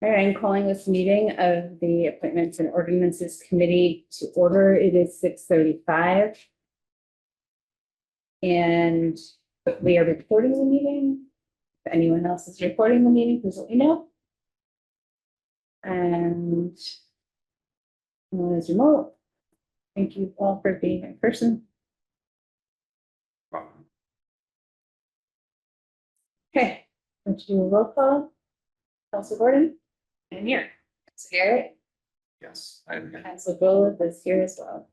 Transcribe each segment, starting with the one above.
All right, I'm calling this meeting of the Appointments and Ordinances Committee to order. It is 6:35. And we are recording the meeting. If anyone else is recording the meeting, please let me know. And one is remote. Thank you all for being in person. Okay, let's do a roll call. Council Gordon? I'm here. Council Garrett? Yes, I'm here. Council Bullock is here as well.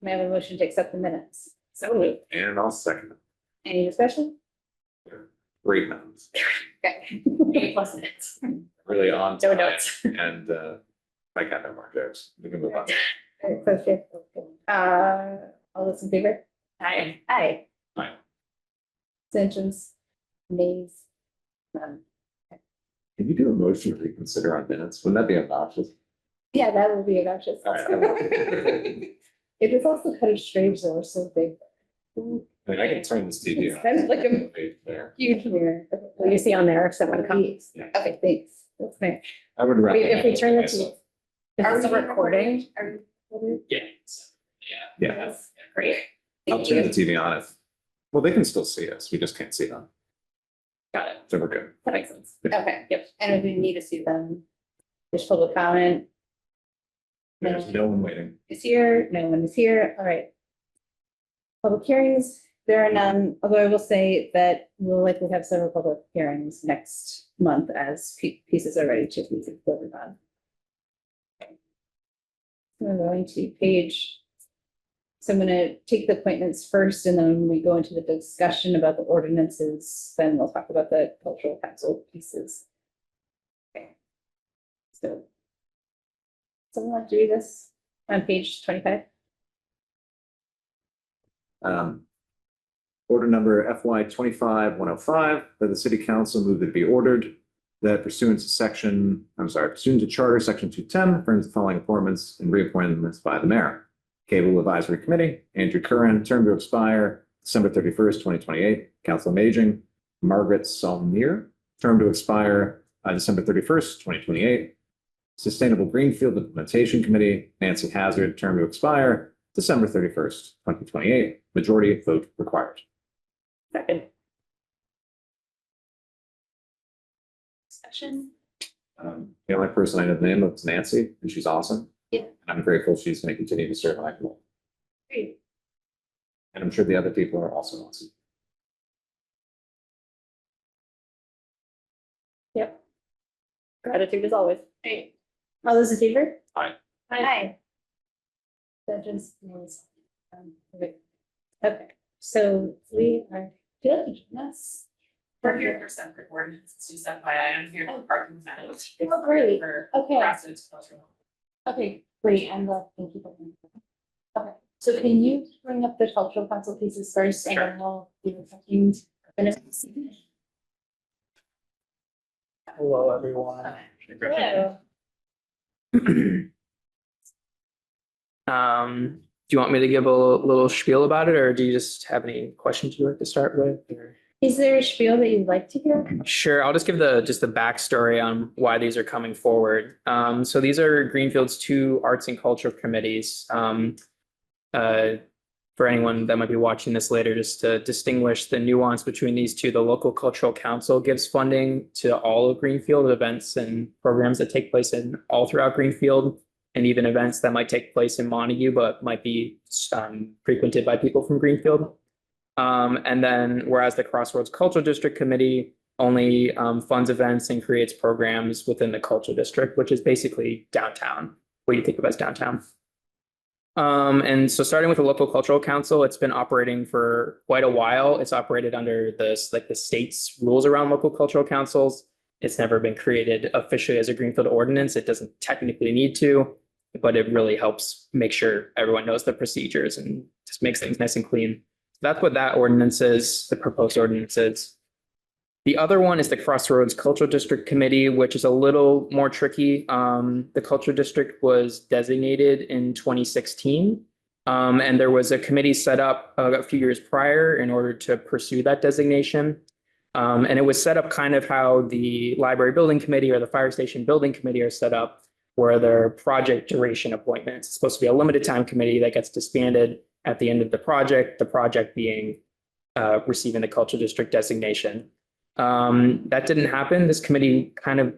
May I have a motion to accept the minutes? So moved. And I'll second it. Any discussion? Great minutes, Okay. 8+ minutes. really on No time, notes. and I got no more jokes. We can move on. All those in favor? Aye. Aye. Aye. Abstentions? Nays? None. Can you do a motion to reconsider on minutes? Wouldn't that be obnoxious? Yeah, that would be obnoxious. All right. It is also kind of strange that we're so big. I mean, I can turn this TV It's on. kind of like a There. huge mirror. Will you see on there if someone comes? Yeah. Okay, thanks. That's fair. I would rather. If we turn this, myself. is this a recording? Are we? Yeah. Yeah, Yes. Great. I'll Thank turn the you. TV on if, well, they can still see us. We just can't see them. Got it. So we're good. That makes sense. Okay, yep. And if we need to see them, there's public comment. There's no one waiting. Is here, no one is here, all right. Public hearings, there are none, although I will say that we'll likely have several public hearings next month as pieces are ready to be voted on. Okay. We're going to page. So I'm gonna take the appointments first, and then when we go into the discussion about the ordinances, then we'll talk about the cultural council pieces. Okay. So. Someone want to do this on page 25? Order number FY 25-105, that the city council move that be ordered that pursuant to charter section 210, affirms the following appointments and reappointments by the mayor. Cable Advisory Committee, Andrew Curran, term to expire December 31st, 2028. Council on Aging, Margaret Salmier, term to expire December 31st, 2028. Sustainable Greenfield Implementation Committee, Nancy Hazard, term to expire December 31st, 2028. Majority vote required. Second. Discussion. The only person I know the name of is Nancy, and she's awesome. Yeah. And I'm grateful she's going to continue to serve on that committee. Great. And I'm sure the other people are also awesome. Yep. Gratitude as always. Hey. All those in favor? Aye. Aye. Judges. Okay, so we are good. Yes. We're here for separate ordinances, just FYI, I'm here for parking matters. Oh, great. For Okay. residents cultural. Okay, great. And thank you. Okay, so can you bring up the cultural council pieces first, and then we'll do a few minutes. Hello, everyone. Hello. Do you want me to give a little spiel about it, or do you just have any questions you'd like to start with? Or? Is there a spiel that you'd like to hear? Sure, I'll just give the backstory on why these are coming forward. So these are Greenfield's two arts and culture committees. For anyone that might be watching this later, just to distinguish the nuance between these two, the local cultural council gives funding to all of Greenfield, events and programs that take place in all throughout Greenfield, and even events that might take place in Montague but might be frequented by people from Greenfield. And then whereas the Crossroads Cultural District Committee only funds events and creates programs within the cultural district, which is basically downtown, what you think of as downtown. And so starting with the local cultural council, it's been operating for quite a while. It's operated under the state's rules around local cultural councils. It's never been created officially as a Greenfield ordinance. It doesn't technically need to, but it really helps make sure everyone knows the procedures and just makes things nice and clean. So that's what that ordinance is, the proposed ordinance is. The other one is the Crossroads Cultural District Committee, which is a little more tricky. The Cultural District was designated in 2016. And there was a committee set up a few years prior in order to pursue that designation. And it was set up kind of how the library building committee or the fire station building committee are set up, where they're project duration appointments. It's supposed to be a limited time committee that gets disbanded at the end of the project being receiving the cultural district designation. That didn't happen. This committee kind of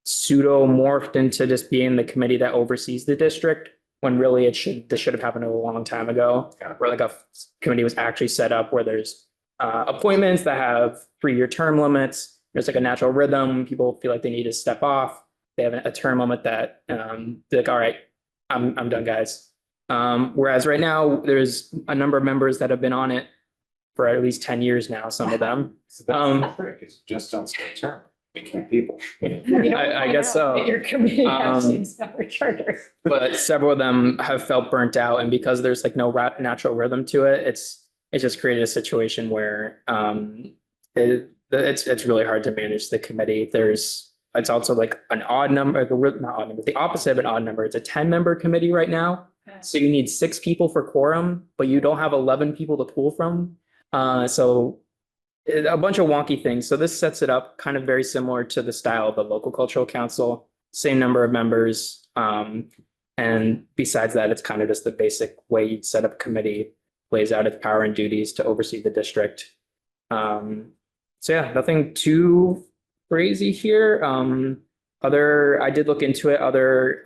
pseudo morphed into just being the committee that oversees the district, when really this should have happened a long time ago, where like a committee was actually set up where there's appointments that have 3-year term limits. There's like a natural rhythm. People feel like they need to step off. They have a term limit that they're like, all right, I'm done, guys. Whereas right now, there's a number of members that have been on it for at least 10 years now, some of them. So that's the trick, is just don't stay term. We keep people. I guess so. Your committee Um, has our charter. But several of them have felt burnt out, and because there's like no natural rhythm to it, it's just created a situation where it's really hard to manage the committee. It's also like an odd number, not odd number, the opposite of an odd number. It's a 10-member committee right now. So you need 6 people for quorum, but you don't have 11 people to pull from. So a bunch of wonky things. So this sets it up kind of very similar to the style of the local cultural council, same number of members. And besides that, it's kind of just the basic way you'd set up a committee, lays out its power and duties to oversee the district. So yeah, nothing too crazy here. I did look into it. Other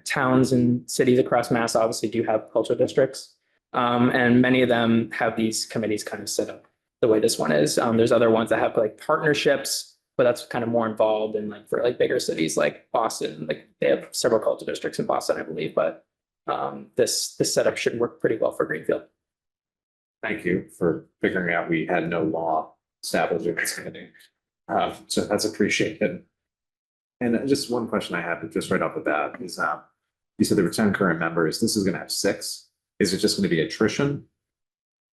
towns and cities across Mass obviously do have cultural districts. And many of them have these committees kind of set up the way this one is. There's other ones that have like partnerships, but that's kind of more involved in like for like bigger cities like Boston. Like they have several cultural districts in Boston, I believe, but this setup should work pretty well for Greenfield. Thank you for figuring out we had no law establishing this committee. So that's appreciated. And just one question I have just right off the bat is, you said there were 10 current members. This is going to have 6. Is it just going to be attrition?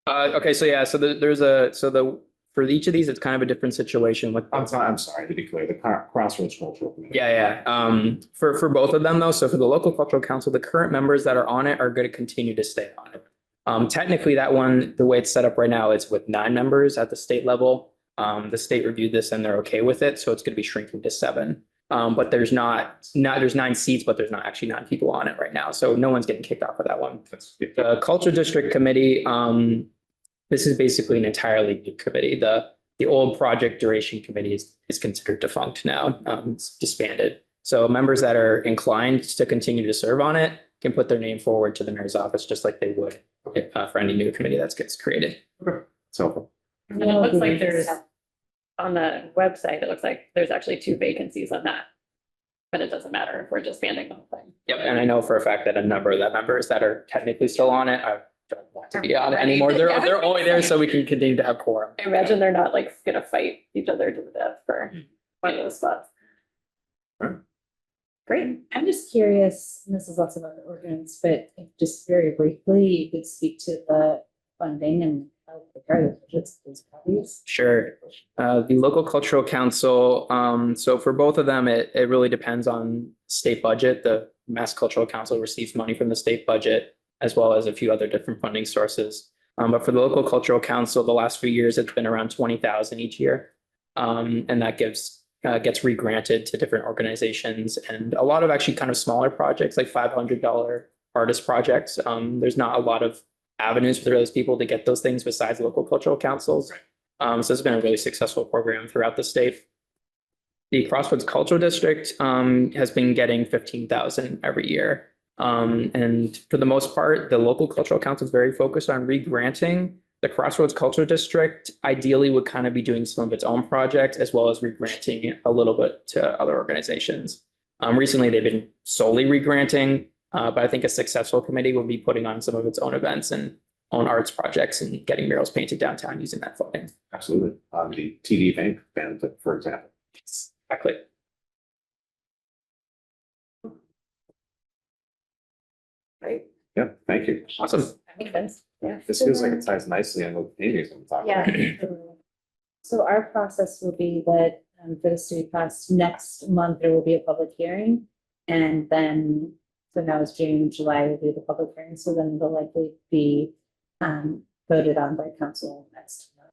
Okay, so yeah, so for each of these, it's kind of a different situation with. I'm sorry to be clear, the Crossroads Cultural Committee. Yeah. For both of them though, so for the local cultural council, the current members that are on it are going to continue to stay on it. Technically that one, the way it's set up right now, it's with 9 members at the state level. The state reviewed this and they're okay with it. So it's going to be shrinking to 7. But there's 9 seats, but there's not actually 9 people on it right now. So no one's getting kicked off of that one. The Culture District Committee, this is basically an entirely new committee. The old Project Duration Committee is considered defunct now. It's disbanded. So members that are inclined to continue to serve on it can put their name forward to the mayor's office, just like they would for any new committee that gets created. It's helpful. And it looks like there's, on the website, it looks like there's actually 2 vacancies on that. But it doesn't matter if we're disbanding the whole thing. Yep, and I know for a fact that a number of the members that are technically still on it, I don't want to be on it anymore. They're only there so we can continue to have quorum. I imagine they're not like gonna fight each other to the death for one of those spots. Right. Great. I'm just curious, and this is less about the ordinance, but if just very briefly, you could speak to the funding and how the budgets of those bodies. Sure. The local cultural council, so for both of them, it really depends on state budget. The Mass Cultural Council receives money from the state budget, as well as a few other different funding sources. But for the local cultural council, the last few years, it's been around 20,000 each year. And that gets re-granted to different organizations and a lot of actually kind of smaller projects, like $500 artist projects. There's not a lot of avenues for those people to get those things besides local cultural councils. So it's been a really successful program throughout the state. The Crossroads Cultural District has been getting 15,000 every year. And for the most part, the local cultural council is very focused on re-granting. The Crossroads Cultural District ideally would kind of be doing some of its own projects as well as re-granting a little bit to other organizations. Recently, they've been solely re-granting. But I think a successful committee will be putting on some of its own events and own arts projects and getting murals painted downtown using that funding. Absolutely. The TD Bank benefit, for example. Exactly. Great. Yeah, thank you. Awesome. That makes sense. Yeah. This feels like it ties nicely in with Amy's when we talk about it. Yeah. So our process will be that for this to be passed next month, there will be a public hearing. And then, so now it's June, July will be the public hearing. So then it'll likely be voted on by council next month.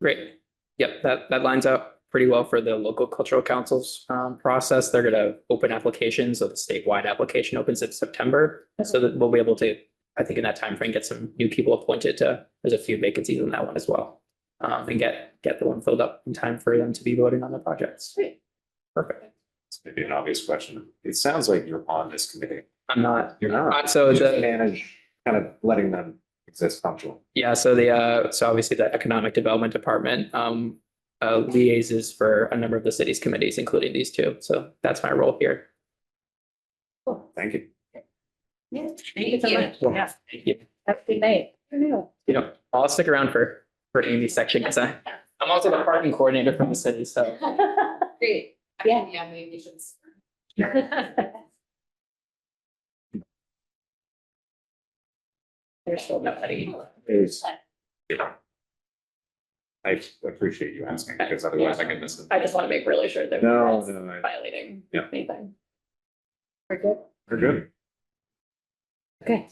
Great. Yep, that lines up pretty well for the local cultural councils process. They're gonna open applications, so the statewide application opens in September. So that we'll be able to, I think in that timeframe, get some new people appointed to, there's a few vacancies in that one as well. And get the one filled up in time for them to be voting on the projects. Great. Perfect. It's maybe an obvious question. It sounds like you're on this committee. I'm not. You're not. So You just the, manage kind of letting them exist functional. yeah, so so obviously the Economic Development Department liaises for a number of the city's committees, including these two. So that's my role here. Thank you. Yeah. Thank you so much. Well, Yeah. Thank you. Have a good night. You know, I'll stick around for Amy's section because I'm also the parking coordinator from the city, so. Great. Yeah, maybe you should. There's still nobody. Is, yeah. I appreciate you asking because otherwise I could miss it. I just want to make really sure that No, we're no, not I- violating Yeah. anything. We're good. We're good. Okay,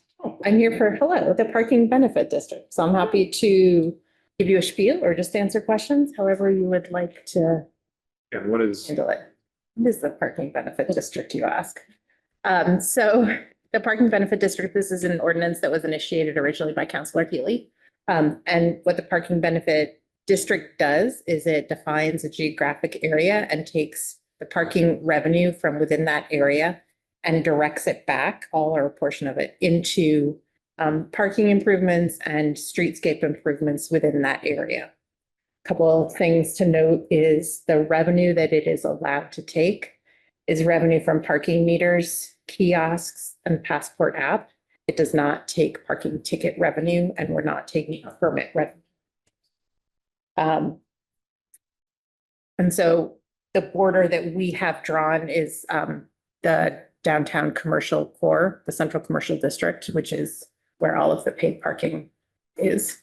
I'm here for, hello, the parking benefit district. So I'm happy to give you a spiel or just answer questions, however you would like to And what is, handle it. What is the parking benefit district, you ask? So the parking benefit district, this is an ordinance that was initiated originally by Councilor Healy. And what the parking benefit district does is it defines a geographic area and takes the parking revenue from within that area and directs it back, all or a portion of it, into parking improvements and streetscape improvements within that area. Couple of things to note is the revenue that it is allowed to take is revenue from parking meters, kiosks, and passport app. It does not take parking ticket revenue, and we're not taking permit revenue. And so the border that we have drawn is the downtown commercial core, the central commercial district, which is where all of the paid parking is.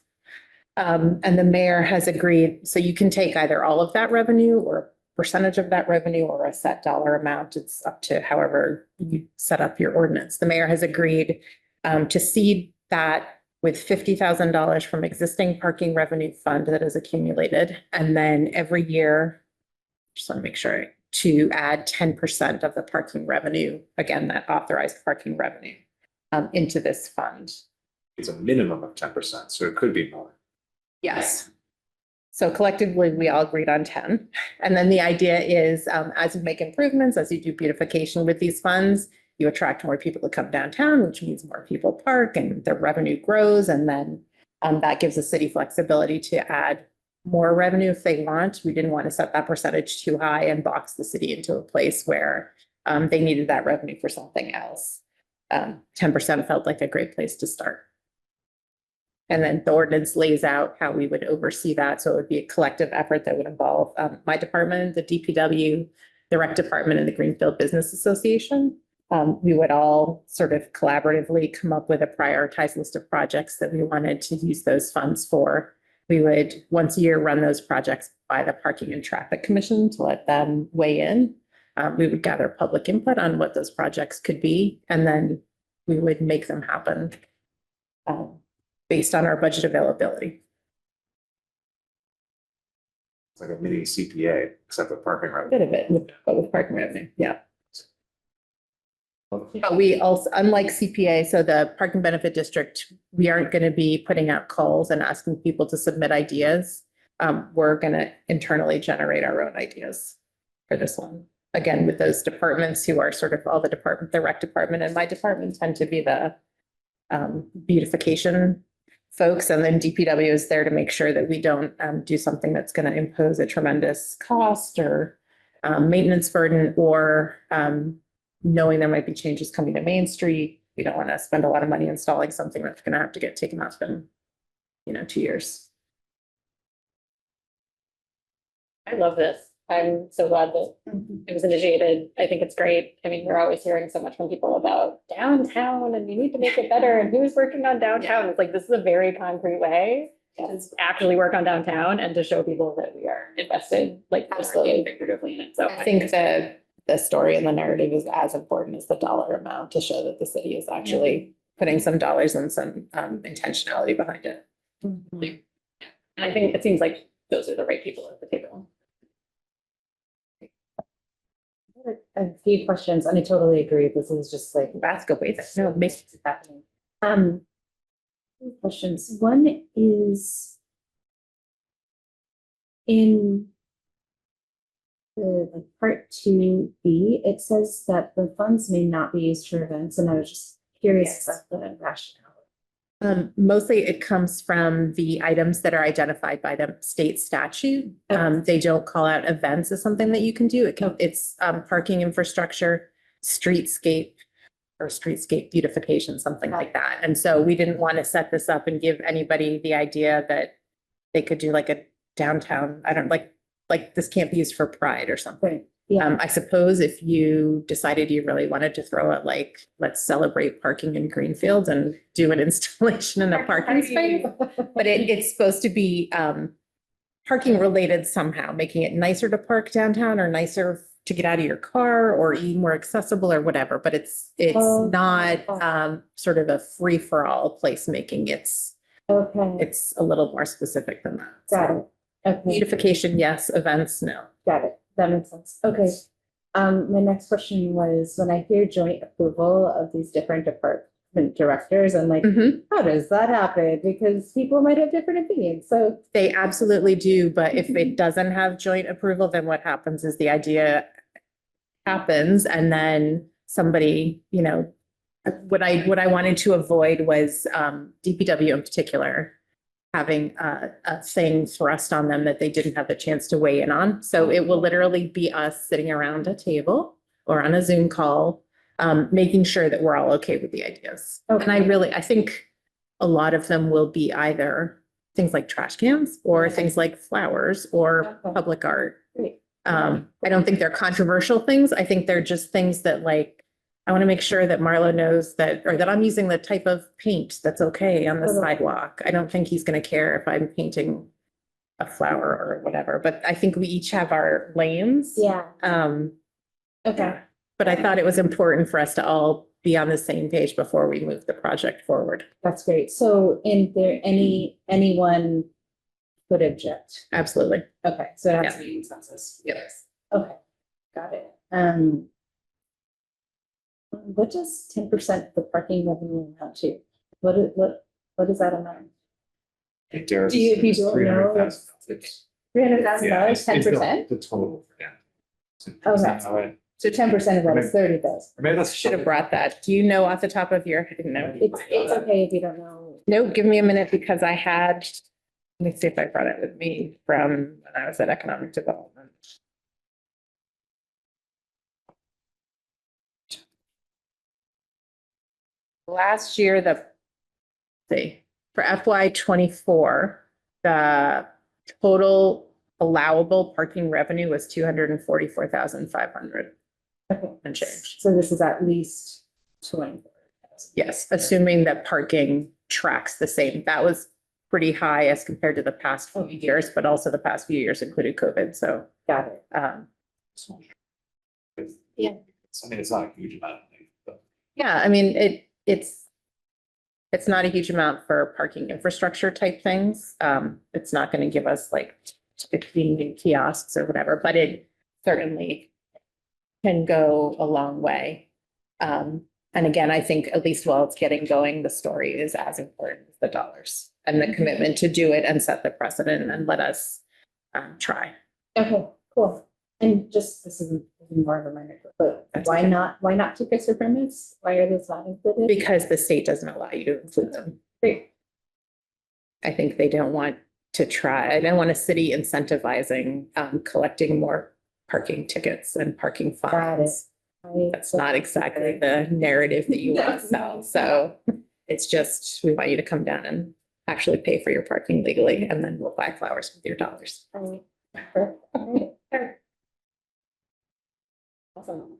And the mayor has agreed, so you can take either all of that revenue or a percentage of that revenue or a set dollar amount. It's up to however you set up your ordinance. The mayor has agreed to seed that with $50,000 from existing parking revenue fund that is accumulated. And then every year, just want to make sure, to add 10% of the parking revenue, again, that authorized parking revenue into this fund. it's a minimum of 10%, so it could be more. Yes. So collectively, we all agreed on 10. And then the idea is, as you make improvements, as you do beautification with these funds, you attract more people to come downtown, which means more people park and the revenue grows. And then that gives the city flexibility to add more revenue if they want. We didn't want to set that percentage too high and box the city into a place where they needed that revenue for something else. 10% felt like a great place to start. And then the ordinance lays out how we would oversee that. So it would be a collective effort that would involve my department, the DPW, the rec department, and the Greenfield Business Association. We would all sort of collaboratively come up with a prioritized list of projects that we wanted to use those funds for. We would once a year run those projects by the Parking and Traffic Commission to let them weigh in. We would gather public input on what those projects could be, and then we would make them happen based on our budget availability. It's like a mini CPA, except with parking A revenue. bit of it, but with parking revenue, yeah. But we also, unlike CPA, so the parking benefit district, we aren't going to be putting out calls and asking people to submit ideas. We're going to internally generate our own ideas for this one. Again, with those departments who are sort of all the department, the rec department and my department tend to be the beautification folks. And then DPW is there to make sure that we don't do something that's going to impose a tremendous cost or maintenance burden, or knowing there might be changes coming to Main Street. We don't want to spend a lot of money installing something that's going to have to get taken off in, 2 years. I love this. I'm so glad that it was initiated. I think it's great. I mean, we're always hearing so much from people about downtown and you need to make it better and who's working on downtown. It's like, this is a very concrete way to actually work on downtown and to show people that we are invested, like, personally and figuratively in it. So I think the story and the narrative is as important as the dollar amount to show that the city is actually putting some dollars and some intentionality behind it. And I think it seems like those are the right people at the table. A few questions, and I totally agree. This is just like That's good way. No, it makes it's happening. Two questions. One is in the like, part 2B, it says that the funds may not be used for events, and I was just curious about the rationale. Mostly it comes from the items that are identified by the state statute. They don't call out events as something that you can do. It's parking infrastructure, streetscape or streetscape beautification, something like that. And so we didn't want to set this up and give anybody the idea that they could do like a downtown, I don't like this can't be used for pride or something. Right. Yeah. I suppose if you decided you really wanted to throw it like, let's celebrate parking in Greenfield and do an installation in a parking space. But it's supposed to be parking related somehow, making it nicer to park downtown or nicer to get out of your car or more accessible or whatever. But it's not sort of a free for all placemaking. Okay. It's a little more specific than that. Got it. Okay. Beautification, yes. Events, no. Got it. That makes sense. Okay. My next question was, when I hear joint approval of these different department directors, I'm like, Mhm. how does that happen? Because people might have different opinions. So, They absolutely do, but if it doesn't have joint approval, then what happens is the idea happens and then somebody, what I wanted to avoid was DPW in particular having a thing thrust on them that they didn't have the chance to weigh in on. So it will literally be us sitting around a table or on a Zoom call, making sure that we're all okay with the ideas. Okay. And I think a lot of them will be either things like trash cans or things like flowers or Okay. public art. Great. I don't think they're controversial things. I think they're just things that like, I want to make sure that Marlo knows that, or that I'm using the type of paint that's okay on the Totally. sidewalk. I don't think he's going to care if I'm painting a flower or whatever, but I think we each have our lanes. yeah. Um, Okay. but I thought it was important for us to all be on the same page before we move the project forward. That's great. So, is there anyone could object? Absolutely. Okay. So it has Yeah. to be consensus. Yes. Okay. Got it. What does 10% of the parking revenue amount to? What does that amount? Do you people know? $300,000, 10%? The total. Yeah. Okay. So 10% of that is 30,000. Maybe that's. Should have brought that. Do you know off the top of your head? No. It's okay if you don't know. No, give me a minute because let me see if I brought it with me from when I was at economic development. Last year, for FY 24, the total allowable parking revenue was 244,500 Okay. and change. So this is at least 20. Yes, assuming that parking tracks the same. That was pretty high as compared to the past few years, but also the past few years included COVID. So, Got it. Yeah. I mean, it's not a huge amount, but. yeah, I mean, it's not a huge amount for parking infrastructure type things. It's not going to give us like 15 new kiosks or whatever, but it certainly can go a long way. And again, I think at least while it's getting going, the story is as important as the dollars and the commitment to do it and set the precedent and let us try. Okay, cool. And just, this is more of a minor, but That's why okay. not two-pixel permits? Why are those not included? Because the state doesn't allow you to include them. Great. I think they don't want to try, I don't want a city incentivizing collecting more parking tickets and parking Got it. fines. That's not exactly the narrative that you want to sell. So it's just, we want you to come down and actually pay for your parking legally, and then we'll buy flowers with your dollars. All right. Awesome.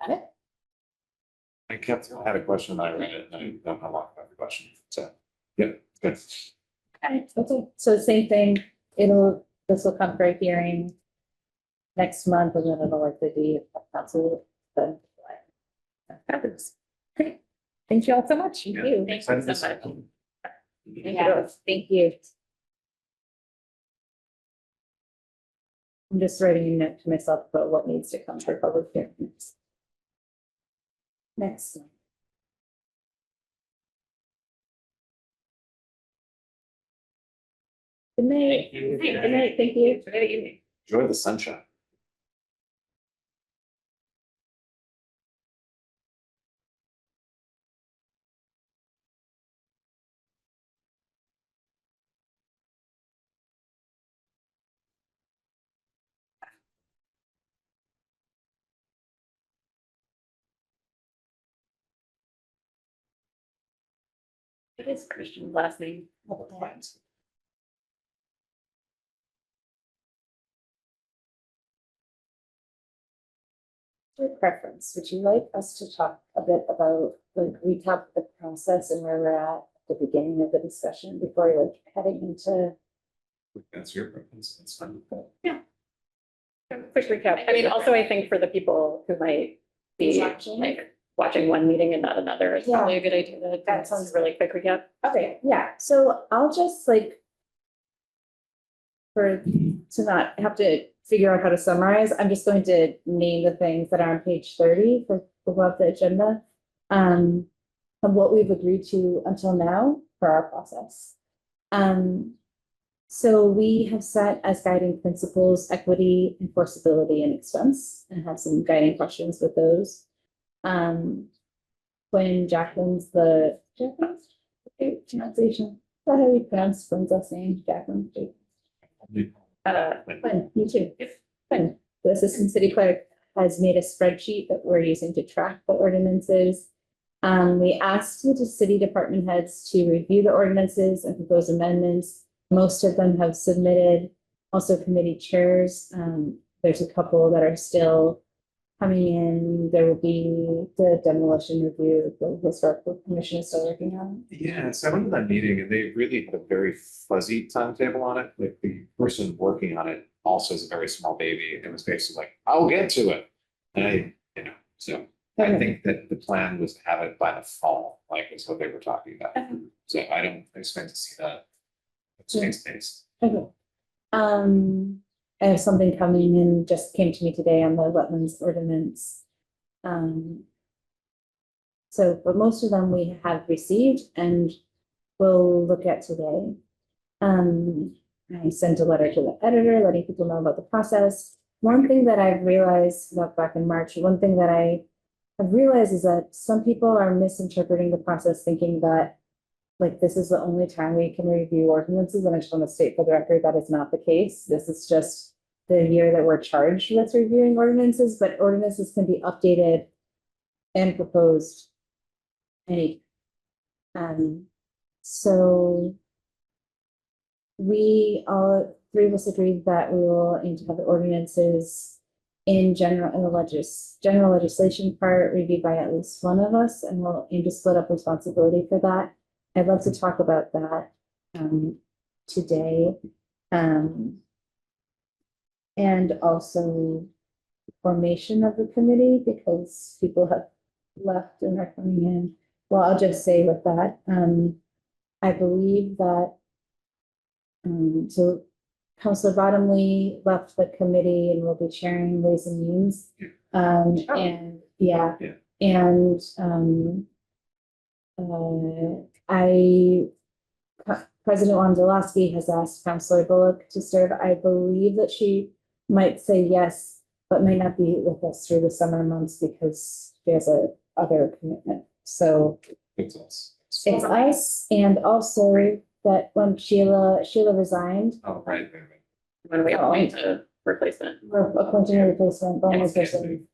I had a question, I read it, and I don't know about the question, so, yeah, good. Okay, so same thing, this will come for a hearing next month, and then it'll likely be a council. Then Fabulous. Great. Thank you all so much. Yeah. you. Thank you so much. Yeah, thank you. I'm just writing a note to myself about what needs to come for public hearings. Next. one. Good night. Good night, thank you. Enjoy the sunshine. What is Christian's last name? Your preference, would you like us to talk a bit about, like, recap the process and where we're at the beginning of the discussion before you're like heading into? That's your preference, that's fine. Quick recap. I mean, also, I think for the people who might be Watching. like watching one meeting and not another, it's Yeah. probably a good idea to That that sounds sounds really quick recap. Okay, yeah, so I'll just like. To not have to figure out how to summarize, I'm just going to name the things that are on page 30 for above the agenda. Of what we've agreed to until now for our process. So we have set as guiding principles, equity, enforceability, and expense, and have some guiding questions with those. When Jacqueline's pronunciation, is that how we pronounce Quinn's last name, Jacqueline? Quinn, you too. Quinn, the assistant city clerk, has made a spreadsheet that we're using to track the ordinances. We asked the city department heads to review the ordinances and propose amendments. Most of them have submitted, also committee chairs. There's a couple that are still coming in. There will be the demolition review, the historical commission is still working on. Yeah, so I went to that meeting and they really had a very fuzzy timetable on it. Like the person working on it also is a very small baby. And it was basically like, I'll get to it. And so I think that the plan was to have it by the fall, like is what they were talking about. So I don't expect to see that. Space. Okay. I have something coming in, just came to me today on the wetlands ordinance. So, but most of them we have received and we'll look at today. I sent a letter to the editor, letting people know about the process. One thing that I've realized, not back in March, one thing that I have realized is that some people are misinterpreting the process, thinking that like this is the only time we can review ordinances, and I just want to state for the record that is not the case. This is just the year that we're charged with reviewing ordinances, but ordinances can be updated and proposed any. So we all three of us agreed that we will aim to have the ordinances in general, in the general legislation part reviewed by at least one of us, and we'll aim to split up responsibility for that. I'd love to talk about that today. And also formation of the committee, because people have left and are coming in. Well, I'll just say with that, I believe that so Councilor Bottomley left the committee and will be chairing Ways and Means. And yeah, and President Wondolowski has asked Councilor Bullock to serve. I believe that she might say yes, but may not be with us through the summer months because she has a other commitment. So It's us. it's us, and also that when Sheila resigned, Oh, right. When we appoint a replacement. we're appointing a replacement, the only person.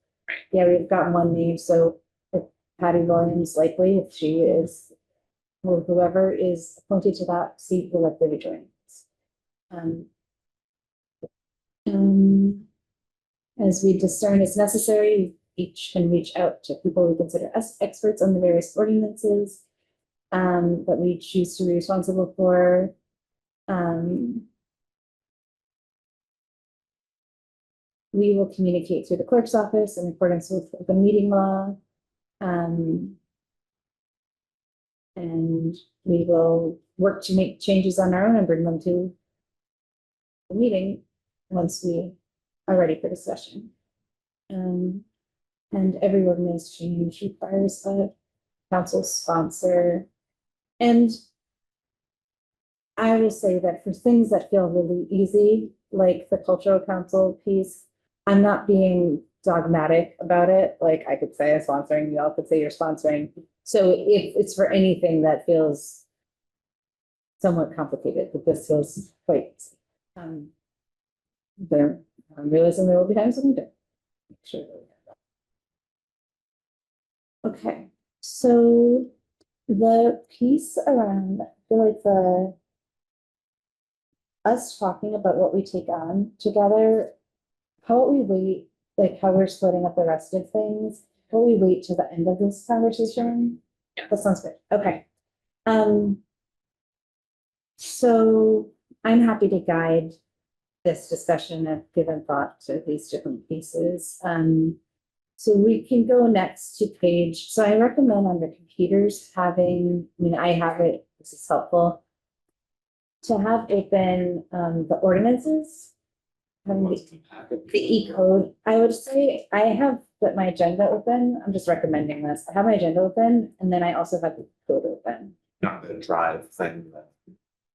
Yeah, we've got one name, so if Patty Williams likely, if she is, or whoever is appointed to that seat will likely be joining us. As we discern is necessary, each can reach out to people we consider as experts on the various ordinances that we choose to be responsible for. We will communicate through the clerk's office in accordance with the meeting law. And we will work to make changes on our own and bring them to the meeting once we are ready for discussion. And every ordinance change requires a council sponsor. And I will say that for things that feel really easy, like the cultural council piece, I'm not being dogmatic about it. Like I could say I'm sponsoring, y'all could say you're sponsoring. So if it's for anything that feels somewhat complicated, but this feels quite, there, I'm realizing there will be times when we don't. Sure. Okay, so the piece around, I feel like us talking about what we take on together, how about we wait, like how we're splitting up the rest of things, how about we wait to the end of this conversation? Yeah. That sounds good, okay. So I'm happy to guide this discussion and given thought to these different pieces. So we can go next to page, so I recommend under computers having, I mean, I have it, this is helpful, to have open the ordinances. The E-code, I would say I have put my agenda open, I'm just recommending this, I have my agenda open, and then I also have the code open. Not the drive thing.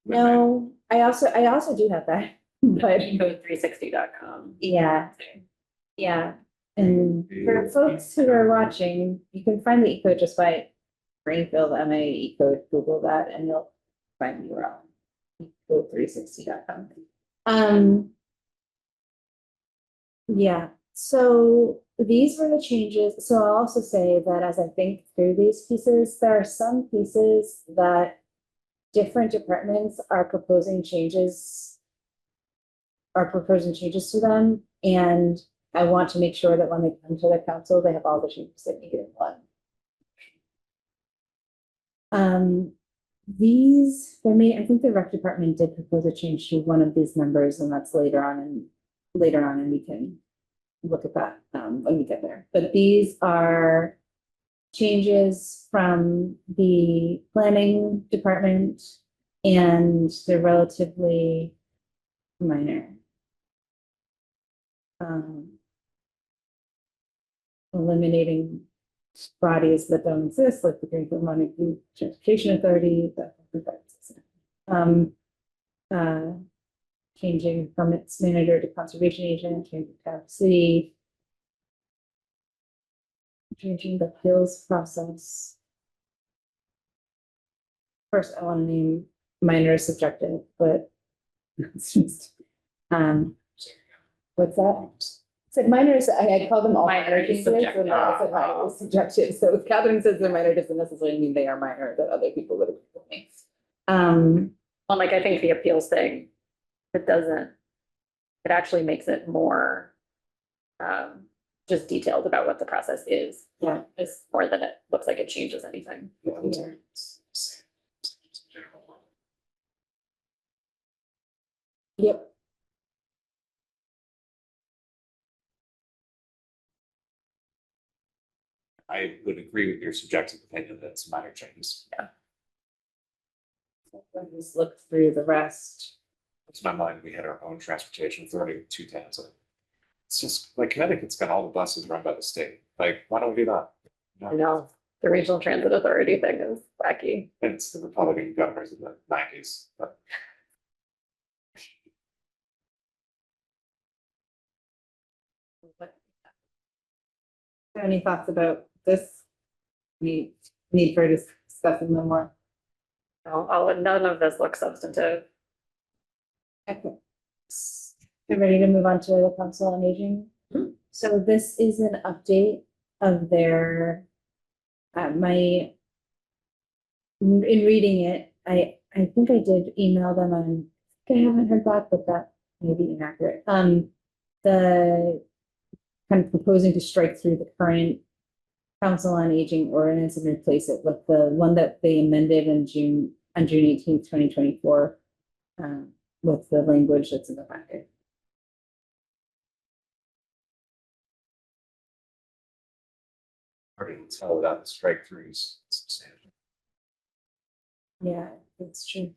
No, I also do have that, but Code360.com. yeah, yeah. And for folks who are watching, you can find the E-code just by Greenfield MA E-code, Google that, and you'll find the URL. Code360.com. Yeah, so these were the changes. So I'll also say that as I think through these pieces, there are some pieces that different departments are proposing changes to them, and I want to make sure that when they come to the council, they have all the changes they need in one. I think the rec department did propose a change to one of these numbers, and that's later on, and we can look at that when we get there. But these are changes from the planning department, and they're relatively minor. Eliminating bodies that don't exist, like the Greenfield Montague Transportation Authority, changing permits manager to conservation agent, changing town to city, changing the appeals process. First, I want to name minor subjective, but it's just, what's that? Said minors, I call them all Minor minor is changes, subjective. and I said minor is subjective. So if Catherine says they're minor, doesn't necessarily mean they are minor, that other people would agree with me. Well, like I think the appeals thing, it actually makes it more just detailed about what the process is. Yeah. It's more than it looks like it changes anything. Yeah. Yep. I would agree with your subjective opinion that it's minor changes. Just look through the rest. To my mind, we had our own transportation authority with 2 towns. It's just like Connecticut's got all the buses run by the state. Like, why don't we do that? I know, the regional transit authority thing is wacky. It's the Republican governors in the 90s, but Any thoughts about this? Need for discussing them more? None of this looks substantive. Okay. You ready to move on to the Council on Aging? So this is an update of their, in reading it, I think I did email them on, I haven't heard back, but that may be inaccurate. The kind of proposing to strike through the current Council on Aging ordinance and replace it with the one that they amended on June 18th, 2024, with the language that's in the packet. already tell that the strike throughs substantial. Yeah, that's true.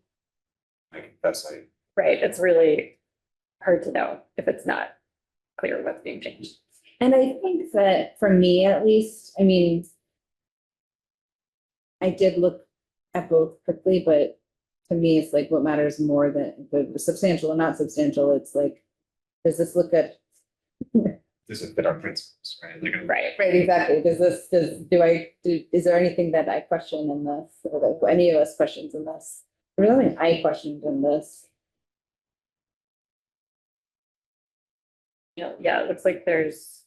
I confess, Right, it's really hard to know if it's not clear what's being changed. And I think that for me, at least, I mean, I did look at both quickly, but to me, it's like what matters more than the substantial and not substantial. It's like, does this look at? Does it fit our principles, right? Like, Right. Right, exactly. Is there anything that I question in this, or that any of us questions in this? There's nothing I questioned in this. Yeah, it looks like there's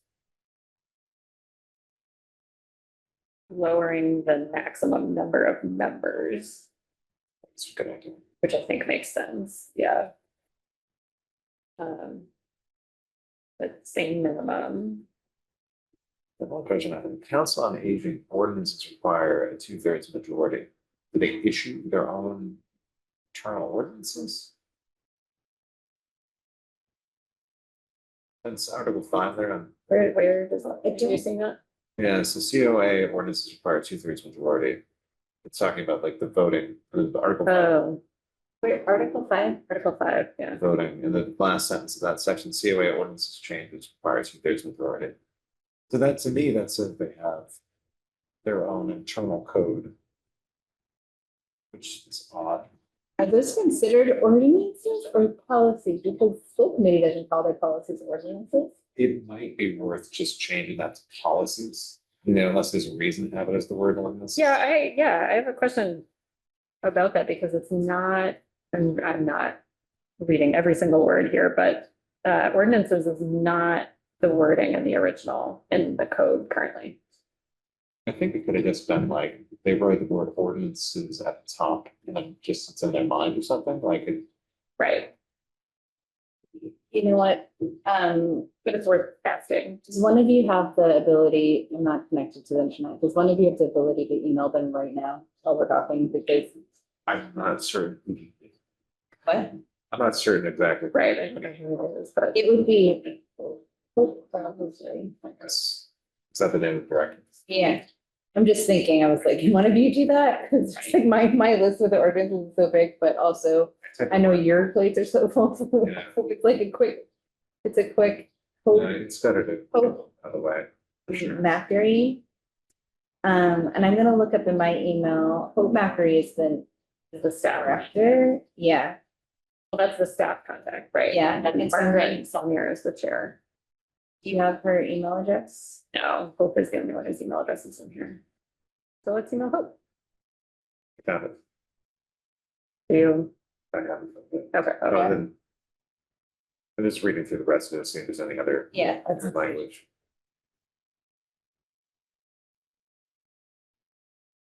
lowering the maximum number of members, it's a good idea. which I think makes sense, yeah. But same minimum. The one question, I think, Council on Aging ordinances require a 2/3 majority. Do they issue their own internal ordinances? That's Article 5 there. Where does that, It are you seeing that? Yeah, so COA ordinances require a 2/3 majority. It's talking about like the voting, the Article 5 Oh, Wait, Article 5? Article 5, yeah. voting, in the last sentence of that section, COA ordinances changes require 2/3 majority. So that, to me, that says they have their own internal code, which is odd. Are those considered ordinances or policies? Because the school committee doesn't call their policies ordinances. It might be worth just changing that to policies, you know, unless there's a reason to have it as the word ordinance. Yeah, I have a question about that because it's not, and I'm not reading every single word here, but ordinances is not the wording in the original in the code currently. I think it could have just been like, they wrote the word ordinances at the top, and then just it's in their mind or something, like it. Right. You know what? But it's worth asking. Does one of you have the ability, I'm not connected to them tonight, does one of you have the ability to email them right now while we're talking? Because, I'm not certain. what? I'm not certain exactly. Right, I don't know who it is, but It would be. Yes. Is that the name of the director? Yeah, I'm just thinking, I was like, one of you do that? Because it's like my list with the ordinances is so big, but also I know your plates are so full. So it's like a quick, it's a quick. No, it's better to, Oh. out of the way. For sure. Macquarie. And I'm gonna look up in my email, Hope Macquarie is the staff director, yeah, well, that's the staff contact, right? Yeah, And it's Margaret Salmier is the chair. do you have her email address? No, Hope is the only one whose email address is in here. So let's email Hope. Got it. Do you? I haven't. Okay, Oh, okay. then. I'm just reading through the rest of it, see if there's any other Yeah, that's language.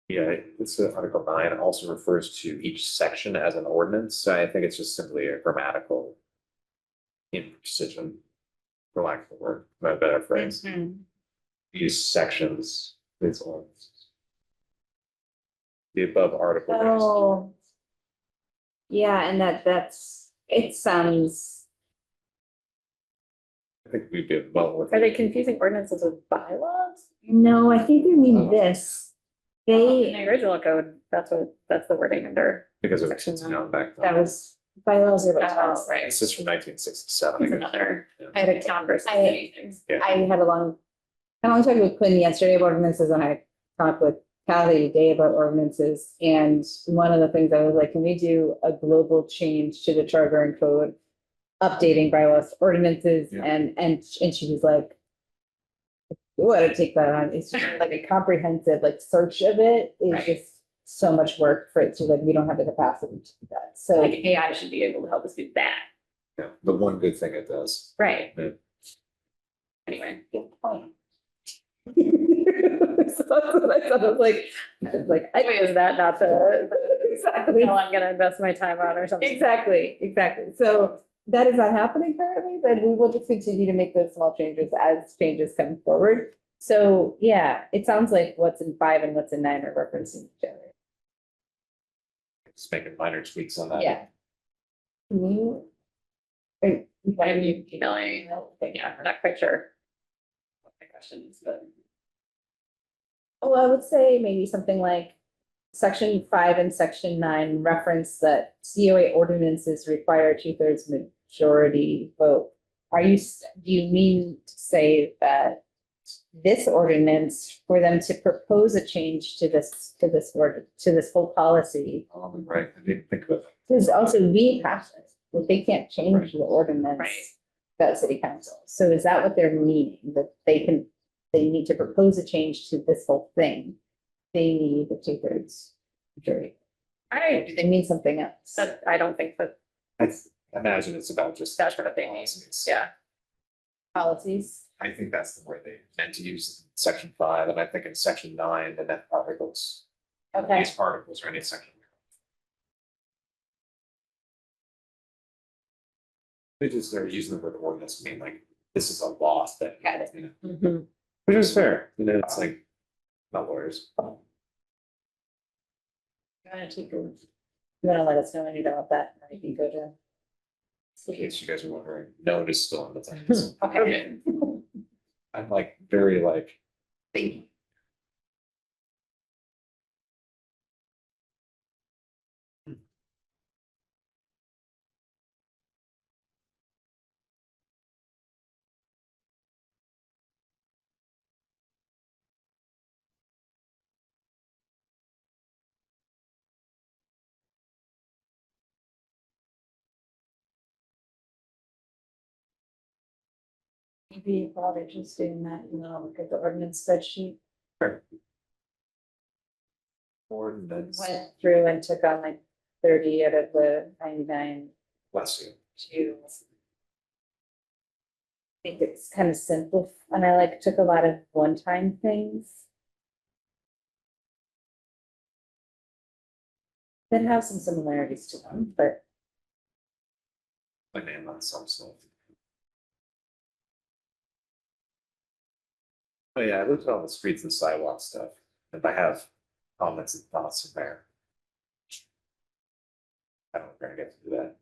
Yeah, it's Article 9 also refers to each section as an ordinance, so I think it's just simply a grammatical imprecision, for lack of a word, a better phrase. Use sections, it's ordinances. The above article. Oh. Yeah, and it sounds, I think we'd be well with. Are they confusing ordinances with bylaws? no, I think they mean this. In They, the original code, that's the wording under. Because of, Section you know, back that then. was bylaws or. Oh, right. It's just from 1967. It's another I had a town versus I- city thing. I had a long talk with Quinn yesterday about ordinances, and I talked with Callie today about ordinances. And one of the things I was like, can we do a global change to the charter and code, updating bylaws, ordinances, Yeah. and she was like, we ought to take that on. It's just like a comprehensive like search of it is Right. just so much work for it to like, we don't have the capacity to do that. So Like AI should be able to help us do that. Yeah, the one good thing it does. Right. Yeah. Anyway, good point. So that's what I thought. I was like, anyway, is that not the exactly. hill I'm gonna invest my time on or something? Exactly. So that is not happening currently, but we will just continue to make those small changes as changes come forward. So yeah, it sounds like what's in 5 and what's in 9 are referencing each other. Just making minor tweaks on that. Yeah. Can you? Why are you emailing? Yeah, I'm not quite sure. What my question is, but. Oh, I would say maybe something like section 5 and section 9 reference that COA ordinances require 2/3 majority vote. do you mean to say that this ordinance, for them to propose a change to this whole policy, Right, I didn't think of it. is also we pass it, like they can't change Right. the ordinance. Right. About city council, so is that what they're meaning, that they need to propose a change to this whole thing? They need the 2/3 majority. Do they mean something else? I don't think that I imagine it's about just. that's what they mean. Yeah. Policies? I think that's the word they meant to use in section 5, and I think in section 9, the net particles. Okay, These particles are in a section. They just, they're using the word ordinance to mean like, this is a law thing. Got it. You know, Mhm. which is fair, you know, it's like, not lawyers. you wanna let us know when you know about that, and you can go to. In case you guys are wondering, no, it is still in the text. Okay. I'm like, very like, Maybe while they're just doing that, look at the ordinance spreadsheet, ordinance, went through and took on like 30 out of the 99 bless you. to. I think it's kind of simple, and I like took a lot of one-time things. That have some similarities to them, but My name on some stuff. Oh yeah, I looked at all the streets and sidewalk stuff, if I have comments and thoughts in there. I don't know if we're gonna get to do that.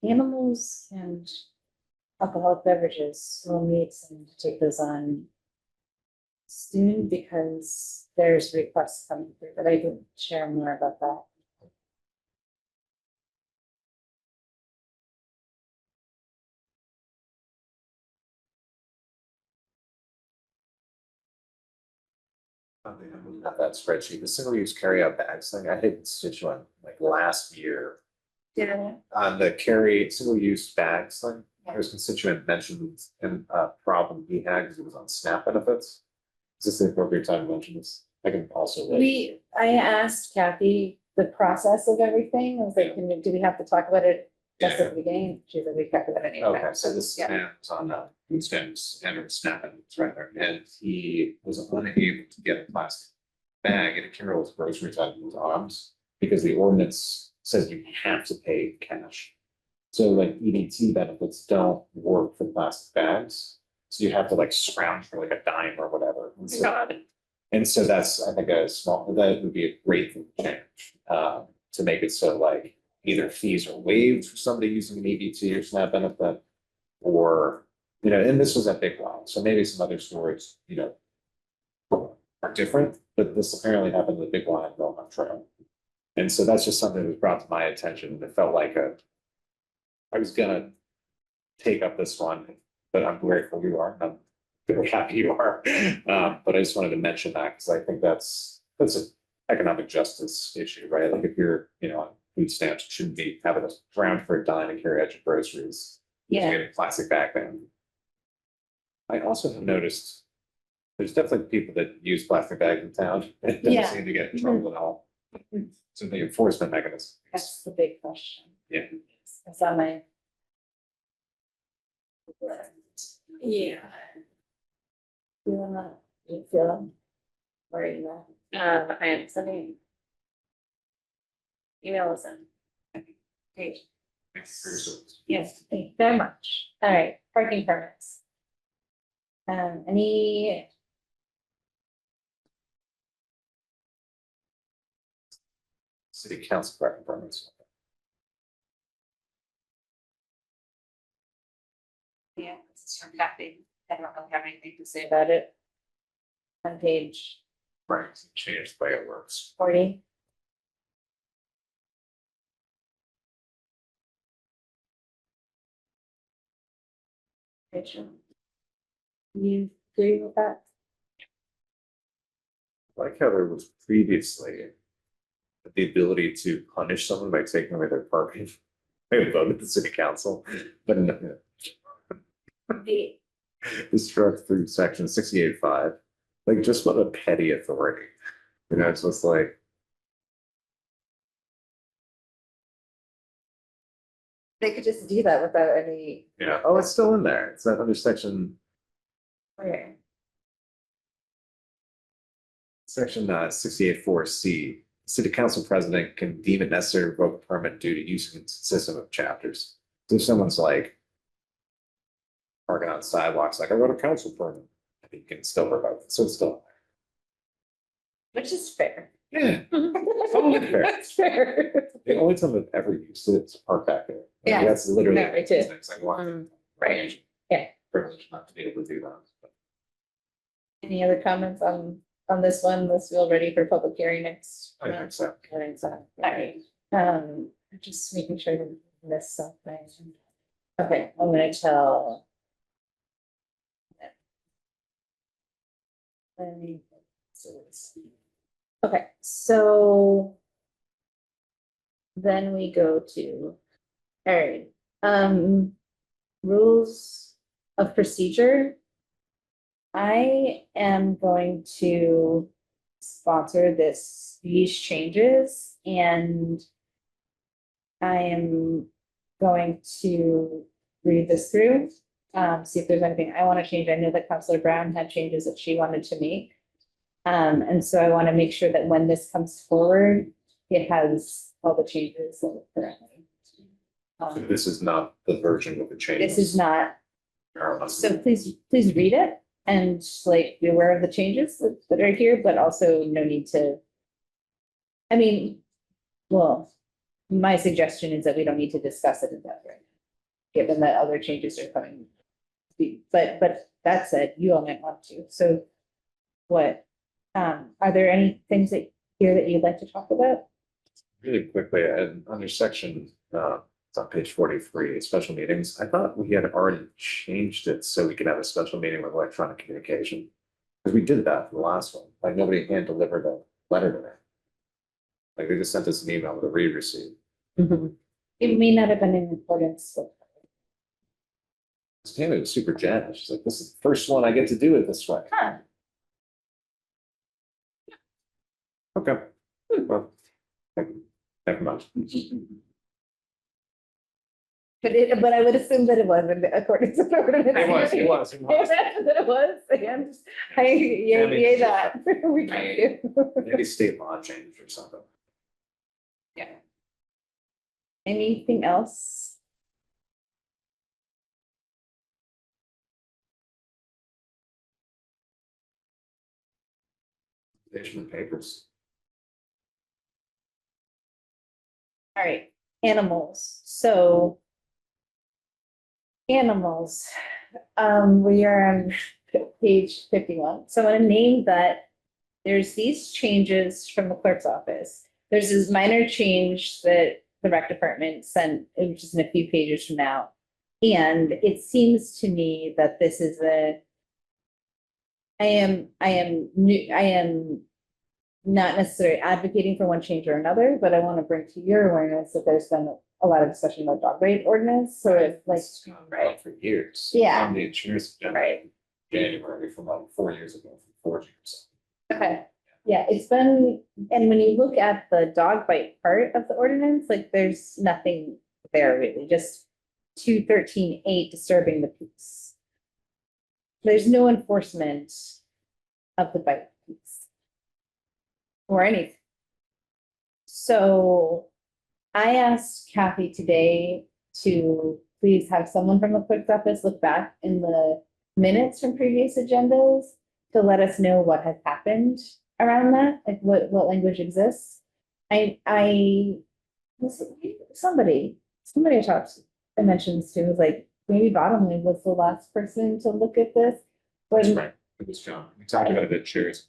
animals and alcoholic beverages, we'll need someone to take those on soon because there's requests coming through, but I can share more about that. At that spreadsheet, the single use carry out bags thing, I had a constituent like last year. Yeah. On the single use bags thing, his constituent mentioned a problem he had because it was on SNAP benefits. Is this the appropriate time to mention this? I can also. I asked Kathy the process of everything, I was like, do we have to talk about it just at the beginning? She's like, we talked about it anyway. Okay, so this Yeah. man was on food stamps and SNAP benefits right there, and he was unable to get a plastic bag and carry his groceries out of his arms because the ordinance says you have to pay cash. So like EDT benefits don't work for plastic bags, so you have to like scrounge for like a dime or whatever. And so- God. and so that's, I think, that would be a great thing to change, to make it so like either fees are waived for somebody using an EBT or SNAP benefit. Or, and this was at Big Y, so maybe some other stores, are different, but this apparently happened at the Big Y in Belmont Trail. And so that's just something that was brought to my attention, and it felt like I was gonna take up this one, but I'm grateful you are, I'm very happy you are. But I just wanted to mention that, because I think that's an economic justice issue, right? Like if you're, on food stamps, you shouldn't be having to round for a dime and carry out your groceries. Yeah. Get a plastic bag then. I also have noticed there's definitely people that use plastic bags in town. It Yeah. doesn't seem to get in trouble at all. So the enforcement mechanism. That's the big question. Yeah. It's on my. Yeah. You feel where are you at? I am sending. Email us in. Great. Thanks for your service. Yes, thank you very much. All right, parking permits. Any? City council parking permits. Yeah, this is from Kathy. I don't really have anything to say about it. On page Right, change the way it works. 40. Rachel? You agree with that? Like how there was previously the ability to punish someone by taking away their parking. They voted the city council, but The, it's struck through section 68.5. Like, just what a petty authority. You know, it's just like, they could just do that without any. yeah, oh, it's still in there. It's that under section Okay. 68.4C. City council president can deem it necessary to revoke a permit due to use in system of chapters. So if someone's like parking on sidewalks, like I wrote a council permit, I think you can still revoke it. So it's still, Which is fair. yeah, totally fair. That's fair. The only time I've ever used it is to park back there. Like, Yeah. that's literally. No, me too. It's like, wow. Right. Yeah. Privilege not to be able to do that. Any other comments on this one? Let's feel ready for public hearing next. I think so. Hearing, so, alright. Just making sure to miss something. Okay, I'm gonna tell. Okay, so. Then we go to, alright, rules of procedure. I am going to sponsor these changes, and I am going to read this through, see if there's anything I want to change. I know that Councilor Brown had changes that she wanted to make. And so I want to make sure that when this comes forward, it has all the changes that are currently. This is not the version with the changes. This is not, so please read it and like be aware of the changes that are here, but also no need to. I mean, well, my suggestion is that we don't need to discuss it in that way, given that other changes are coming. But that said, you all might want to. So what, are there any things that here that you'd like to talk about? Really quickly, and under section, it's on page 43, special meetings. I thought we had already changed it so we could have a special meeting with electronic communication. Because we did that for the last one, like nobody hand delivered a letter to them. Like they just sent us an email with a read receipt. It may not have been in accordance with. Tammy was super jazzed. She's like, this is the first one I get to do it this way. Huh. Okay. Well, never mind. But I would assume that it wasn't according to the ordinance. It was. That it was, and yay that. We can do. Maybe state law changed or something. Yeah. Anything else? Station of papers. All right, animals, so. Animals, we are on page 51, so I'm gonna name that. There's these changes from the clerk's office. There's this minor change that the rec department sent, which is in a few pages from now. And it seems to me that this is I am not necessarily advocating for one change or another, but I want to bring to your awareness that there's been a lot of discussion about dog bite ordinance, so it's like, It's gone on for years. Yeah. On the insurance agenda. right, January from like 4 years ago, from 4 years. okay. Yeah, it's been, and when you look at the dog bite part of the ordinance, like there's nothing there really, just 213.8 disturbing the peace. There's no enforcement of the bite piece. Or anything. So I asked Kathy today to please have someone from the clerk's office look back in the minutes from previous agendas to let us know what has happened around that, like what language exists. Somebody I talked, I mentioned to was like, maybe Bottomley was the last person to look at this. That's When, right. It was John. We talked about it at chairs.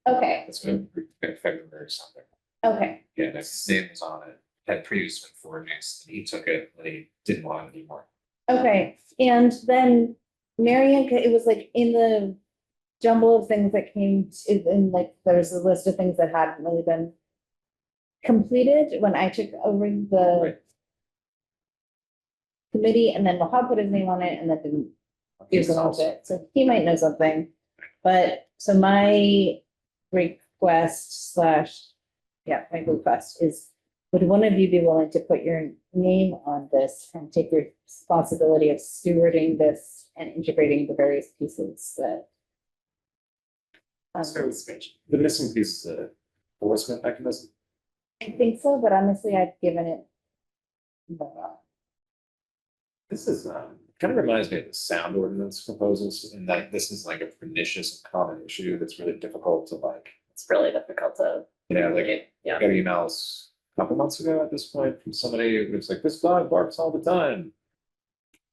Okay, It's been February or something. okay, Yeah, and his name was on it, had previously been forwarded, and he took it, and he didn't want it anymore. okay. And then Marion, it was like in the jumble of things that came to, in like, there's a list of things that hadn't really been completed when I took over the Right. committee, and then Wahab put his name on it, and that didn't do some of it, so he might know something. But, so my request slash, yeah, my request is, would one of you be willing to put your name on this and take your responsibility of stewarding this and integrating the various pieces that So the missing piece is the enforcement mechanism. I think so, but honestly, I've given it. No. This is, kind of reminds me of the sound ordinance proposals, in that this is like a pernicious and common issue that's really difficult to like, It's really difficult to. like, Yeah. I got emails a couple months ago at this point from somebody who was like, this dog barks all the time.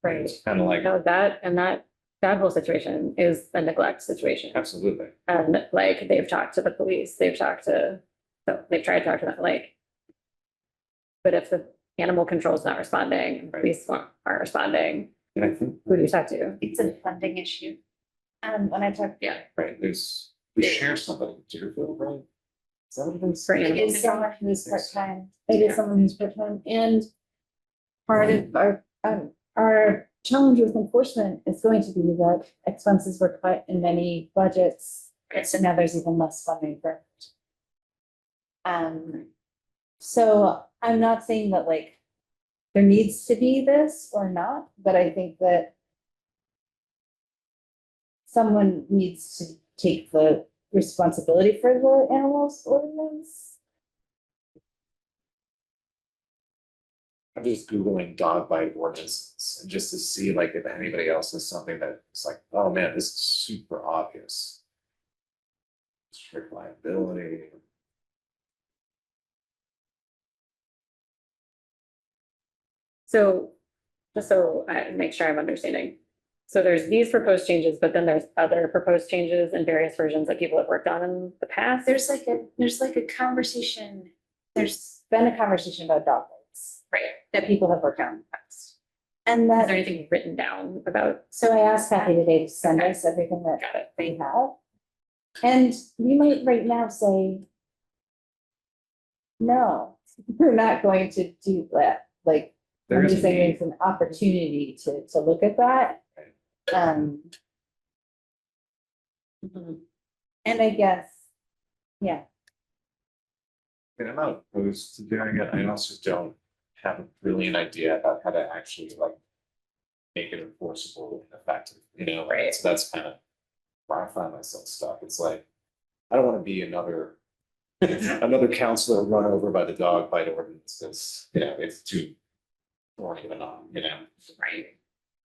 Right. It's kind of like, No, that whole situation is a neglect situation. absolutely. And like, they've talked to the police, they've tried to talk to them, like. But if the animal control is not responding, Right. police aren't responding, And I think, who do you talk to? It's a funding issue. When I talk, Yeah. right, we share somebody with Deerfield, right? Is that what it is? For it animal is someone who's part-time, it is someone who's part-time, and part of our challenge with enforcement is going to be that expenses were cut in many budgets, so now there's even less funding for it. So I'm not saying that like there needs to be this or not, but I think that someone needs to take the responsibility for the animals ordinance. I'm just Googling dog bite ordinances and just to see like if anybody else has something that's like, oh man, this is super obvious. Strict liability. So, just so I make sure I'm understanding. So there's these proposed changes, but then there's other proposed changes in various versions that people have worked on in the past. There's like a conversation, there's been a conversation about dog bites Right. that people have worked on in the past. And Is there that, anything written down about? so I asked Kathy today to send us everything that Got it. they have. And we might right now say, no, we're not going to do that. Like, There I'm is a just saying need. there's an opportunity to look at that. And I guess, yeah, And I'm not opposed to doing it. I also don't have really an idea about how to actually like make it enforceable and effective, you know, like, Right. so that's kind of where I find myself stuck. It's like, I don't want to be another counselor run over by the dog bite ordinance, because, you know, it's too thorny of a knot, you know, Right.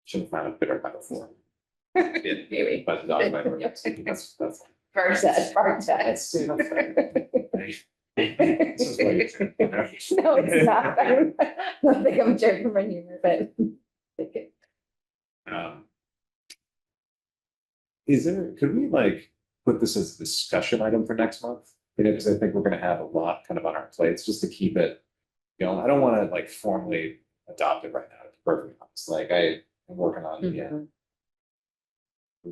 shouldn't find a bitter metaphor. Maybe. By the dog bite ordinance, that's. Bark that. That's, see, that's fair. This is what you think, you know? No, it's not. I don't think I'm joking from humor, but. Is there, could we like put this as a discussion item for next month? You know, because I think we're gonna have a lot kind of on our plates, just to keep it. You know, I don't wanna like formally adopt it right now, to be perfectly honest, like I am working on the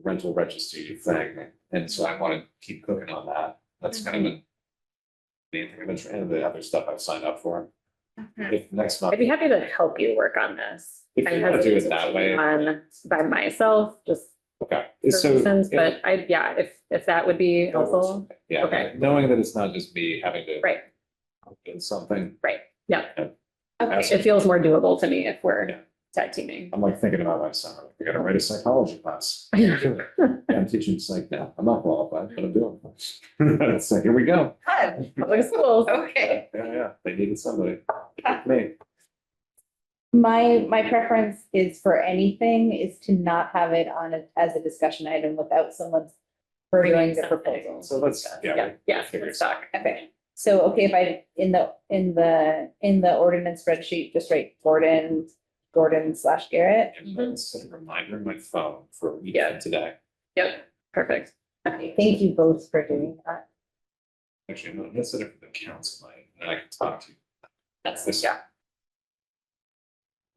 rental registry thing, and so I wanna keep cooking on that. That's kind of a main thing I've been trying, the other stuff I've signed up for. If next month. I'd be happy to help you work on this. If you I'm wanna do it hesitant to that take way. on by myself, just Okay, for so. reasons, yeah. but if that would be That works. helpful, Yeah, Okay. knowing that it's not just me having to. right, In something, yeah. That's- It feels more doable to me if we're Yeah. tag teaming. I'm like thinking about my summer, I gotta write a psychology class. Yeah. Yeah, I'm teaching psych now, I'm not qualified, but I'm doing it. So here we go. Public schools. Okay. Yeah, they needed somebody. Me. My preference is for anything is to not have it on it as a discussion item without someone furthering the proposal. So let's, Yeah, yeah, figure let's it out. talk. Okay, so, okay, if I, in the ordinance spreadsheet, just write Gordon / Garrett. And then set a reminder in my phone for a week Yeah. from today. Yep, perfect. Okay, thank you both for doing that. Actually, no, that's it for the council, and I can talk to you. That's, This- yeah.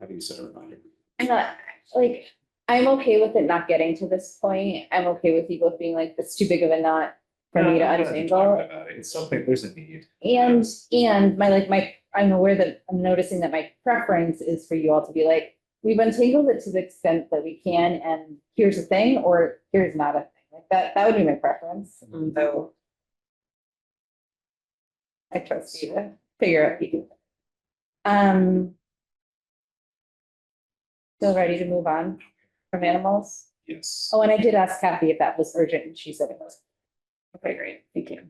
How do you set a reminder? I'm not, like, I'm okay with it not getting to this point. I'm okay with you both being like, it's too big of a knot for me to No, I'm not untangle. talking about it. It's something, there's a need. And I'm aware that I'm noticing that my preference is for you all to be like, we've untangled it to the extent that we can, and here's a thing, or here's not a thing. Like that would be my preference. So I trust you to figure out. You. Still ready to move on from animals? Yes. Oh, and I did ask Kathy if that was urgent, and she said it was. Okay, great. Thank you.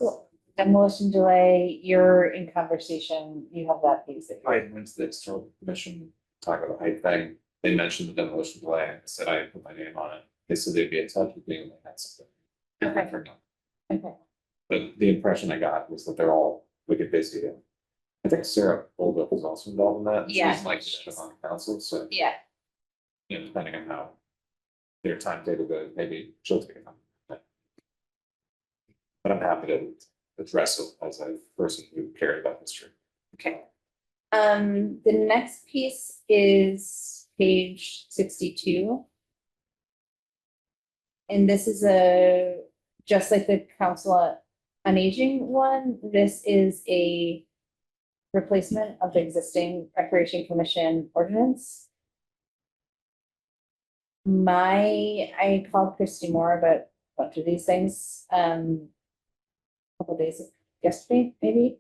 Cool. Demolition delay, you're in conversation, you have that piece. that I you're- went to the external commission, talk about the height thing, they mentioned the demolition delay, I said I put my name on it, they said they'd be in touch with me when that's something. Okay. Okay. But the impression I got was that they're all wicked busy. I think Sarah Bolduc was also involved in that. Yeah. She's like she's on the council, so, Yeah, you know, depending on how their timetable goes, maybe she'll take it on. But I'm happy to address it as a person who cared about history. okay. The next piece is page 62. And this is just like the Council on Aging one, this is a replacement of the existing Recreation Commission ordinance. I called Christy Moore about a bunch of these things, couple days yesterday, maybe.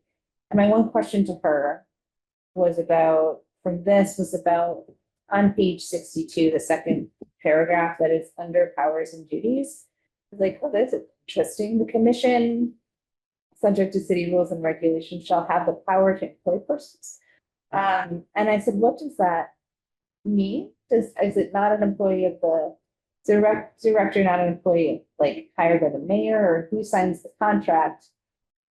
And my one question to her was about on page 62, the second paragraph that is under powers and duties. I was like, oh, that's interesting. The commission, subject to city rules and regulations, shall have the power to employ persons. And I said, what does that mean? Is it not an employee of the director, not an employee like hired by the mayor, or who signs the contract?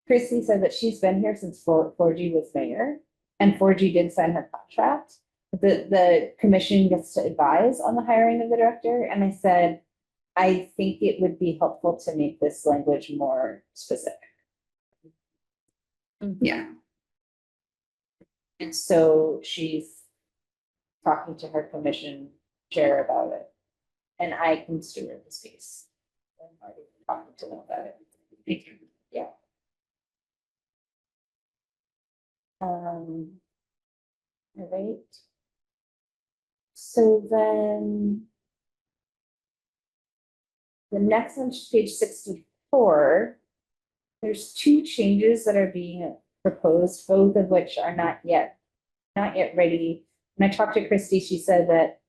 Chrissy said that she's been here since 4G was mayor, and 4G did sign her contract. The commission gets to advise on the hiring of the director, and I said, I think it would be helpful to make this language more specific. Yeah. And so she's talking to her commission chair about it, and I can steward this piece. I'm already talking to them about it. Thank you. Yeah. All right. So then the next on page 64, there's two changes that are being proposed, both of which are not yet ready. When I talked to Christy, she said that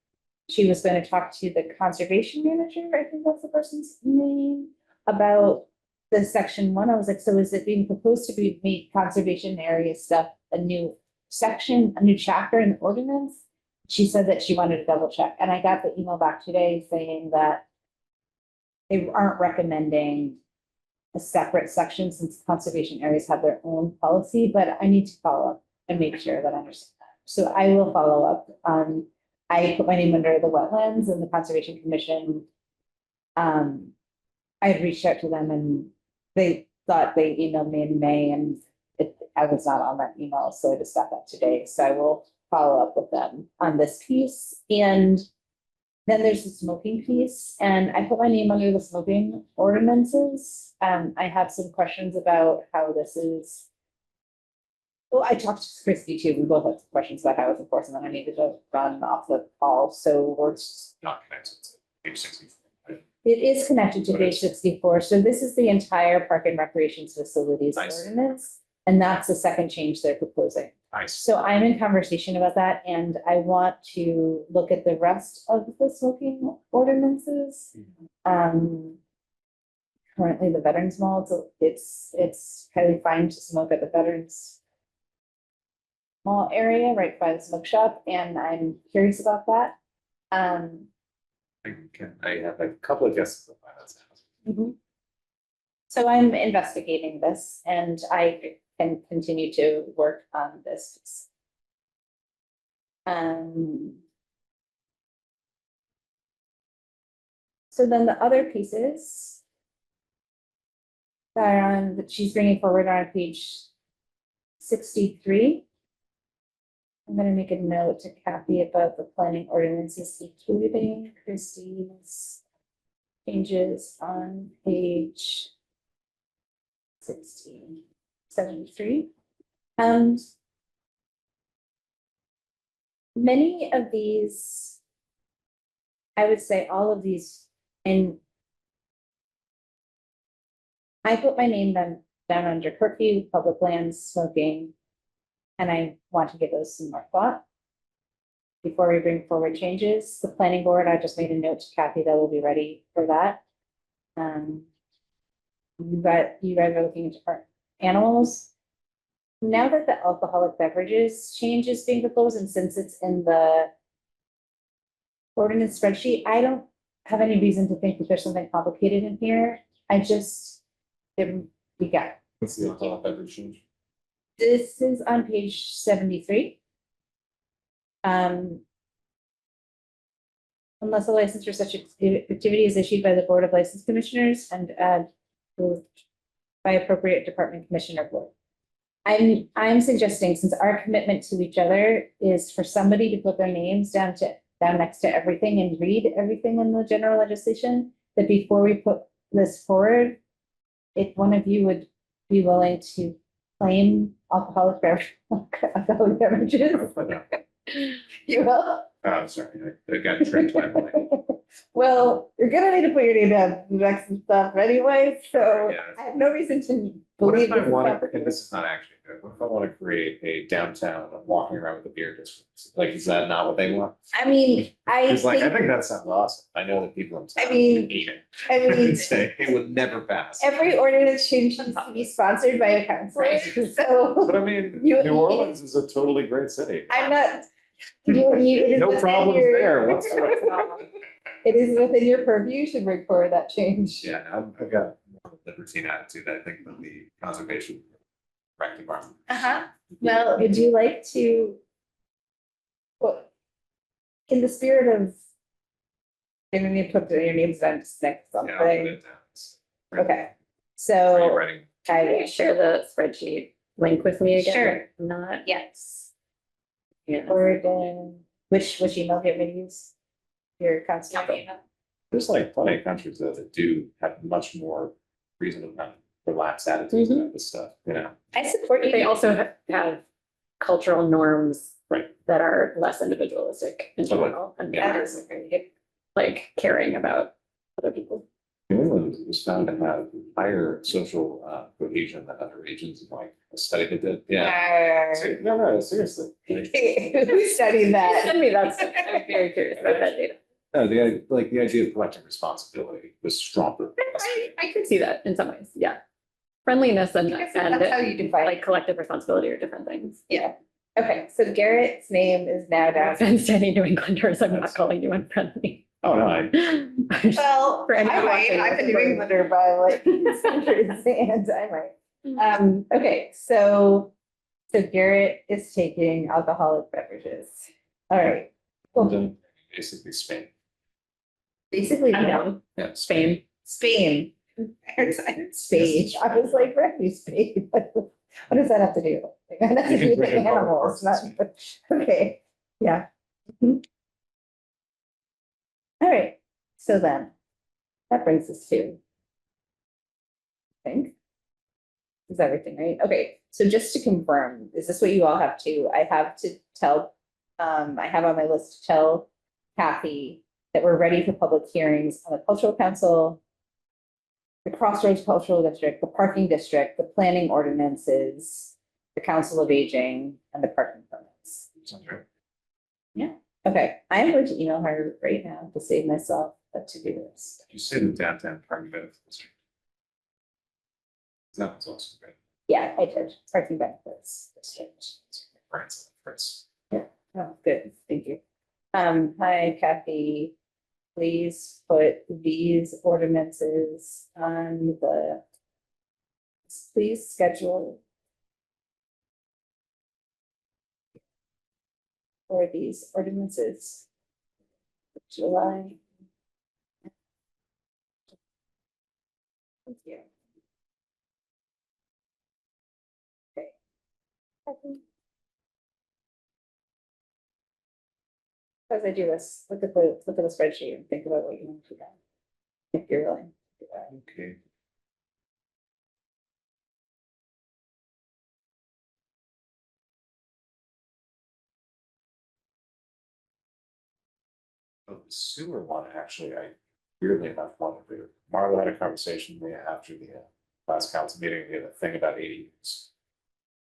she was going to talk to the conservation manager, I think that's the person's name, about the section 1. I was like, so is it being proposed to be make conservation area stuff a new section, a new chapter in the ordinance? She said that she wanted to double check, and I got the email back today saying that they aren't recommending a separate section since conservation areas have their own policy, but I need to follow up and make sure that I understand that. So I will follow up. I put my name under the wetlands and the Conservation Commission. I had reached out to them, and they thought they emailed me in May, and I was not on that email, so I just got that today. So I will follow up with them on this piece. And then there's the smoking piece, and I put my name under the smoking ordinances. I have some questions about how this is. Well, I talked to Christy too. We both had some questions about how it's enforced, and then I needed to run off the call. So we're Not connected to page 64. it is connected to page 64. So this is the entire park and recreation facilities Nice. ordinance, and that's the second change they're proposing. Nice. So I'm in conversation about that, and I want to look at the rest of the smoking ordinances. Currently, the Veterans Mall, it's highly fine to smoke at the Veterans Mall area right by the smoke shop, and I'm curious about that. I have a couple of guesses of why that's happening. So I'm investigating this, and I can continue to work on this. So then the other pieces, that she's bringing forward on page 63. I'm gonna make a note to Kathy about the planning ordinances, including Christine's changes on page 73. Many of these, I would say all of these, and I put my name down under curfew, public lands, smoking, and I want to give those some more thought before we bring forward changes. The planning board, I just made a note to Kathy that we'll be ready for that. You guys are looking into animals. Now that the alcoholic beverages change is being proposed, and since it's in the ordinance spreadsheet, I don't have any reason to think that there's something complicated in here. I just didn't, we got. What's the alcohol beverage change? This is on page 73. Unless a license for such activity is issued by the Board of License Commissioners and approved by appropriate department commissioner board. I'm suggesting, since our commitment to each other is for somebody to put their names down next to everything and read everything in the general legislation, that before we put this forward, if one of you would be willing to claim alcoholic beverages. You will? Oh, sorry, I got tricked by my. Well, you're gonna need to put your name down next and stuff anyway, so Yeah. I have no reason to What believe if I this is want to, complicated. and this is not actually good, what if I want to create a downtown walking around with a beer district? Like, is that not what they want? I mean, I It's like, I think, think that sounds awesome. I know that people in town I mean- hate it. I mean, Say it would never pass. every ordinance change needs to be sponsored by a counselor, so But I mean, You- New Orleans is a totally great city. I'm not. It is No within problems your- there whatsoever. It is within your purview, you should bring forward that change. Yeah, I've got more of a libertine attitude, I think, than the conservation rec department. Well, would you like to? Well, in the spirit of. Giving me put your names down to next Yeah, I'll put something, it down. okay, Are you so writing? Can you I, share the spreadsheet link with me again? Sure. Not. yes, Yeah. Oregon, which email do you want me to use? Your constant. There's like plenty of countries that do have much more reason to have relaxed attitudes about this stuff, you know? I support you. They also have cultural norms. Right. That are less individualistic in Totally. general and Yeah. That is great. like caring about other people. New England was found to have higher social cohesion than other regions, like a study they did, yeah. No, seriously. Who studied that? Send me that stuff. I'm very curious about that data. No, the idea of collective responsibility was stronger. I could see that in some ways, yeah. Friendliness and That's how you define like it. collective responsibility are different things. Yeah, okay, so Garrett's name is now No down. offense to any New Englanders, I'm not That's- calling you unfriendly. Oh, no, I, Well, For anyone I might, watching I'm a this New recording. Englander by like centuries, and I might. Okay, so Garrett is taking alcoholic beverages. All right, and then basically Spain. basically, I'm no, down. Yeah, Spain. Spain. Spain, I was like, refuge Spain, what does that have to do? That has to do with the animals, not, okay, yeah. Mhm. All right, so then, that brings us to. I think. Is everything right? Okay, so just to confirm, is this what you all have to, I have to tell, I have on my list to tell Kathy that we're ready for public hearings on the cultural council, the Crossroads Cultural District, the parking district, the planning ordinances, the Council of Aging, and the parking permits. Sounds right. Okay, I'm going to email her right now to save myself a to-do list. You say the downtown parking benefits. That was also great. Yeah, I did, parking benefits. France. Oh, good, thank you. Hi Kathy, please put these ordinances on the. Please schedule. For these ordinances. July. Thank you. As I do this, look at the spreadsheet and think about what you want to do. If you're willing to do that. Okay. Oh, the sewer one, actually, I weirdly enough wanted to, Marla had a conversation with me after the last council meeting, we had a thing about ADUs.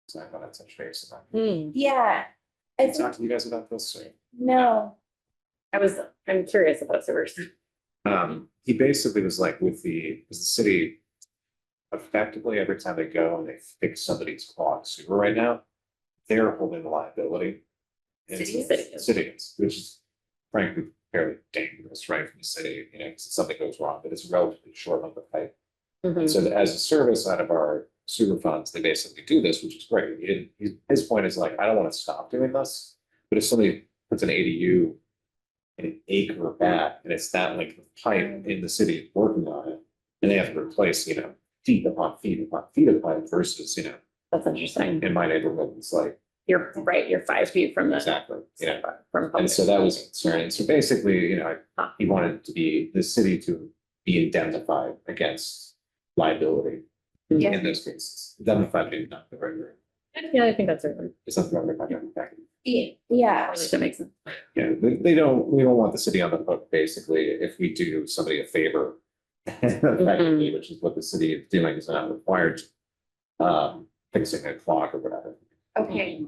So I thought I'd touch base on that. Yeah, I Can I think, talk to you guys about this? Or- no, I'm curious about sewers. He basically was like with because the city effectively every time they go and they fix somebody's clogged sewer right now, they're holding the liability. And City? City is, which is frankly fairly dangerous, right, from the city, you know, because something goes wrong, but it's a relatively short length of pipe. Mhm. So that as a service out of our sewer funds, they basically do this, which is great. His point is like, I don't want to stop doing this, but if somebody puts an ADU in an acre back, and it's that length of pipe in the city working on it, and they have to replace, you know, feet upon feet upon feet of pipe versus, you know, That's interesting. in my neighborhood, it's like, You're right, you're 5 feet from the. exactly, yeah. From. And public. so that was concerning. So basically, you know, he wanted to be, the city to be indemnified against liability Yeah. in those cases. Indemnified, maybe not the right word. Yeah, I think that's right. It's not the right word. yeah, That makes sense. Yeah, we don't want the city on the hook, basically, if we do somebody a favor. Effectively, which is what the city is doing, is not required. Fixing a clock or whatever. okay.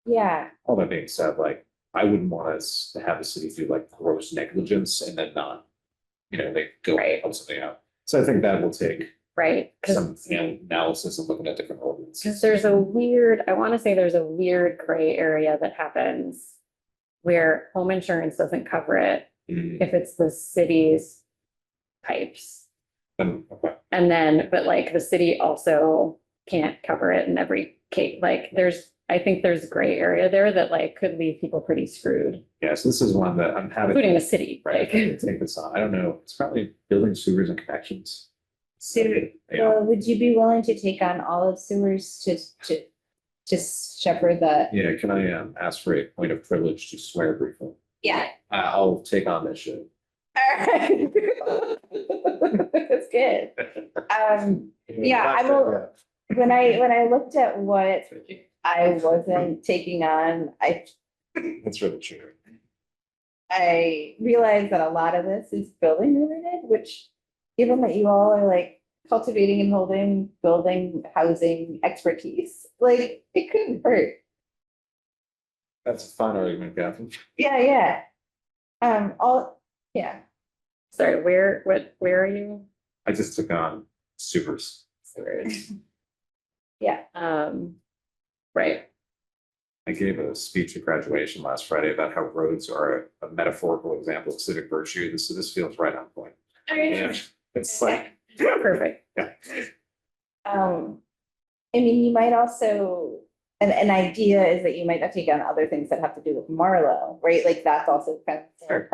Yeah, All that being said, like, I wouldn't want us to have the city do like gross negligence and then not, you know, they go and help something out. So I think that will take Right, some analysis and looking at different because ordinances. there's a weird, I want to say there's a weird gray area that happens where home insurance doesn't cover it Mm, if it's the city's pipes. okay. And then, but like the city also can't cover it in every case. Like I think there's a gray area there that like could leave people pretty screwed, Yes, this is one that I'm having. including the city, Right, like. take this on. I don't know. It's probably building sewers and connections. so, Yeah, well, would you be willing to take on all of sewers to shepherd the? yeah, can I ask for a point of privilege to swear briefly? Yeah. I'll take on this shit. All right. That's good. Yeah, I will, when I looked at what I wasn't taking on, That's really true. I realized that a lot of this is building related, which given that you all are like cultivating and holding, building, housing expertise, like it couldn't hurt. That's a fine argument, Catherine. Yeah, yeah. Yeah. Sorry, where are you? I just took on supers. Yeah. Right, I gave a speech at graduation last Friday about how roads are a metaphorical example of civic virtue. So this feels right on point. Yeah, it's like, perfect. yeah. I mean, you might also, an idea is that you might not take on other things that have to do with Marlowe, right? Like that's also kind of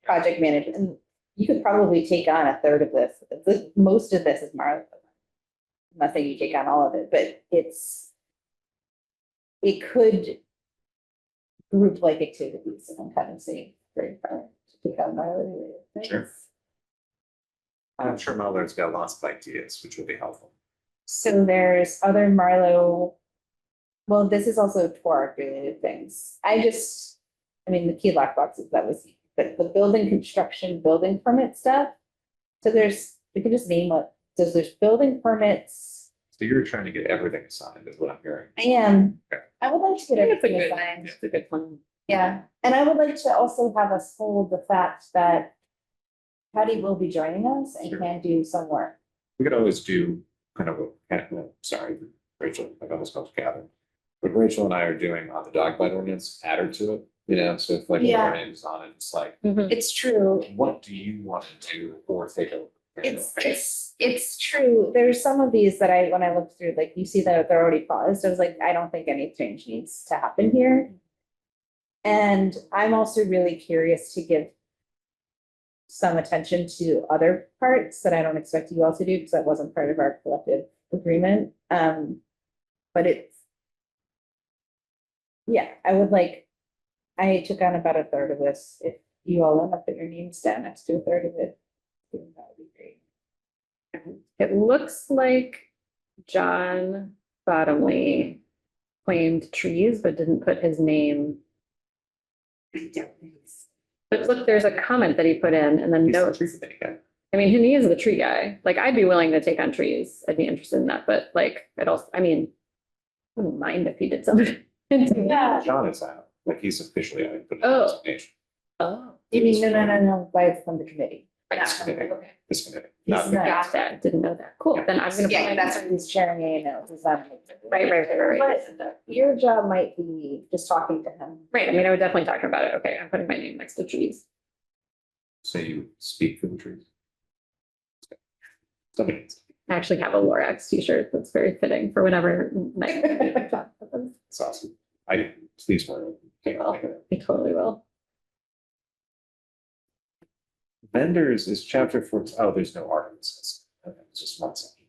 project management. And you could probably take on a third of this. Most of this is Marlowe. I'm not saying you take on all of it, but it could group like activities and I'm kind of saying very fun to take on Marlowe. Sure. I'm sure Muller's got lots of ideas, which would be helpful. So there's other Marlowe. Well, this is also Twark related things. I mean, the key lockboxes, that was, but the building construction, building permit stuff. So we can just name what, so there's building permits. So you're trying to get everything signed is what I'm hearing. I am, Okay. I would like to get everything assigned. It's a good plan. Yeah, and I would like to also have us hold the fact that Patty will be joining us and Sure. can do some work. We could always do kind of sorry, Rachel, I almost called Catherine. What Rachel and I are doing on the dog bite ordinance, add her to it, you know, so if like Yeah. our name's on it, it's like, It's true. what do you want to do or take over? It's true. There's some of these that when I looked through, like you see that they're already paused. I was like, I don't think any change needs to happen here. And I'm also really curious to give some attention to other parts that I don't expect you all to do because that wasn't part of our collective agreement. But Yeah, I took on about a third of this. If you all want to put your names down next to a third of it, that would be great. It looks like John Bottomley claimed trees, but didn't put his name. But look, there's a comment that he put in and then He's the notes. tree committee guy. I mean, he is the tree guy. Like, I'd be willing to take on trees. I'd be interested in that, but like, it also, I mean, wouldn't mind if he did something. Yeah. John is out, like he's officially out. but Oh. it's nation. Oh, You mean, no, why it's from the committee? This committee, Okay. this committee. He's not- not. got that. Didn't know that. Cool. Then I'm gonna. Yeah, put- that's what he's chairing A and O. He's not. Right. But your job might be just talking to him. Right. I mean, I would definitely talk about it. Okay, I'm putting my name next to trees. So you speak for the trees. Somebody needs. I actually have a Lorax t-shirt that's very fitting for whenever. It's awesome. I, please, wear it. I totally will. Vendors is chapter 4. Oh, there's no articles. It's just one section.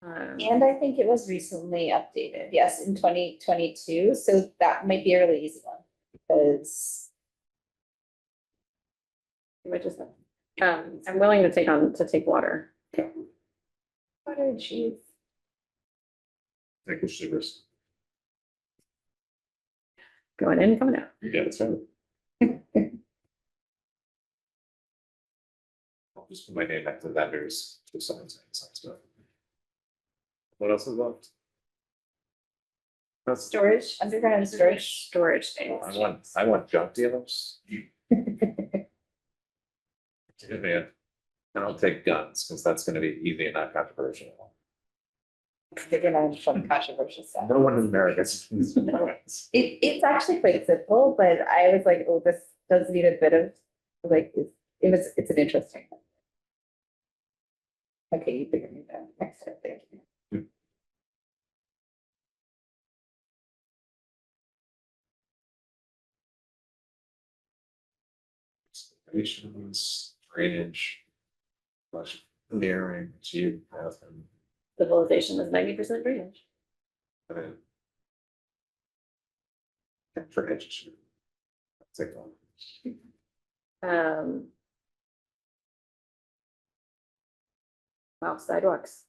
And I think it was recently updated, yes, in 2022, so that might be a really easy one, because I'm willing to take water. water, geez. I think we should risk. Going in, coming out. Yeah, that's right. I'll just put my name next to vendors, if someone's saying something. What else is left? That's, Storage, underground storage. Storage space. I want junk dealers. Yeah, man. And I'll take guns, because that's gonna be easy and not controversial. Figuring out some controversial stuff. No one in America is. It's actually quite simple, but I was like, oh, this does need a bit of, like, it's an interesting one. Okay, you figured me out. Excellent, thank you. Excavations, drainage. Flush, clearing, geo bathroom, Civilization is 90% drainage. and then. Drainage. Take one. Wow, sidewalks.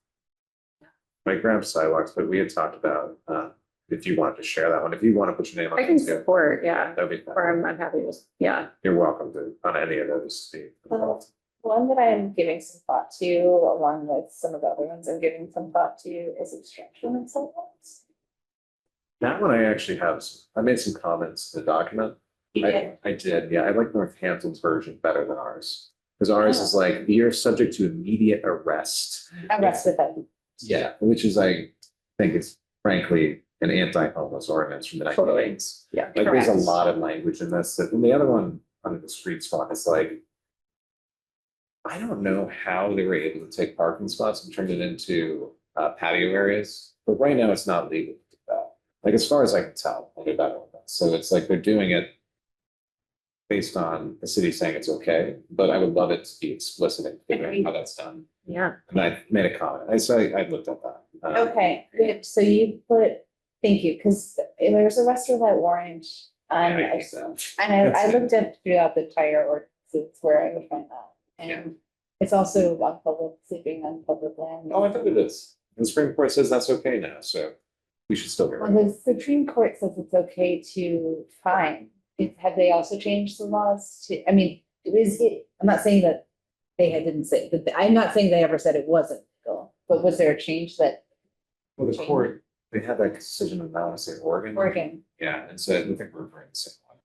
I grabbed sidewalks, but we had talked about, if you wanted to share that one, if you want to put your name on I can it too. support, yeah, That'd be or fine. I'm happy to, yeah. You're welcome to, on any of those, Steve. One that I'm giving some thought to, along with some of the other ones I'm giving some thought to, is obstruction and sidewalks. That one I actually have, I made some comments to the document. I did, yeah, I like Northampton's version better than ours. Because ours is like, you're subject to immediate arrest. Arrest with them. Yeah, which is, I think it's frankly an anti-homeless ordinance from the Totally. 1980s. Yeah. Like, there's a Correct. lot of language in this, and the other one, under the streets one, is like. I don't know how they were able to take parking spots and turn it into patio areas, but right now it's not legal to do that. Like, as far as I can tell, under that ordinance, so it's like they're doing it. Based on the city saying it's okay, but I would love it to be explicit in figuring how that's done. Yeah. And I made a comment, I looked at that. Okay, good, so you put, thank you, because there's a restaurant warrant. I And hate that. I looked at throughout the entire ordinance where I would find that, and it's also on public, sleeping on public land. Oh, I thought it is. The Supreme Court says that's okay now, so we should still get rid of Well, it. the Supreme Court says it's okay to fine. Have they also changed the laws to, I mean, I'm not saying that didn't say, that I'm not saying they ever said it wasn't legal, but was there a change that Well, the court, they had that decision in, I want to say Oregon. Oregon? Yeah, and so I think we're referring to the same one.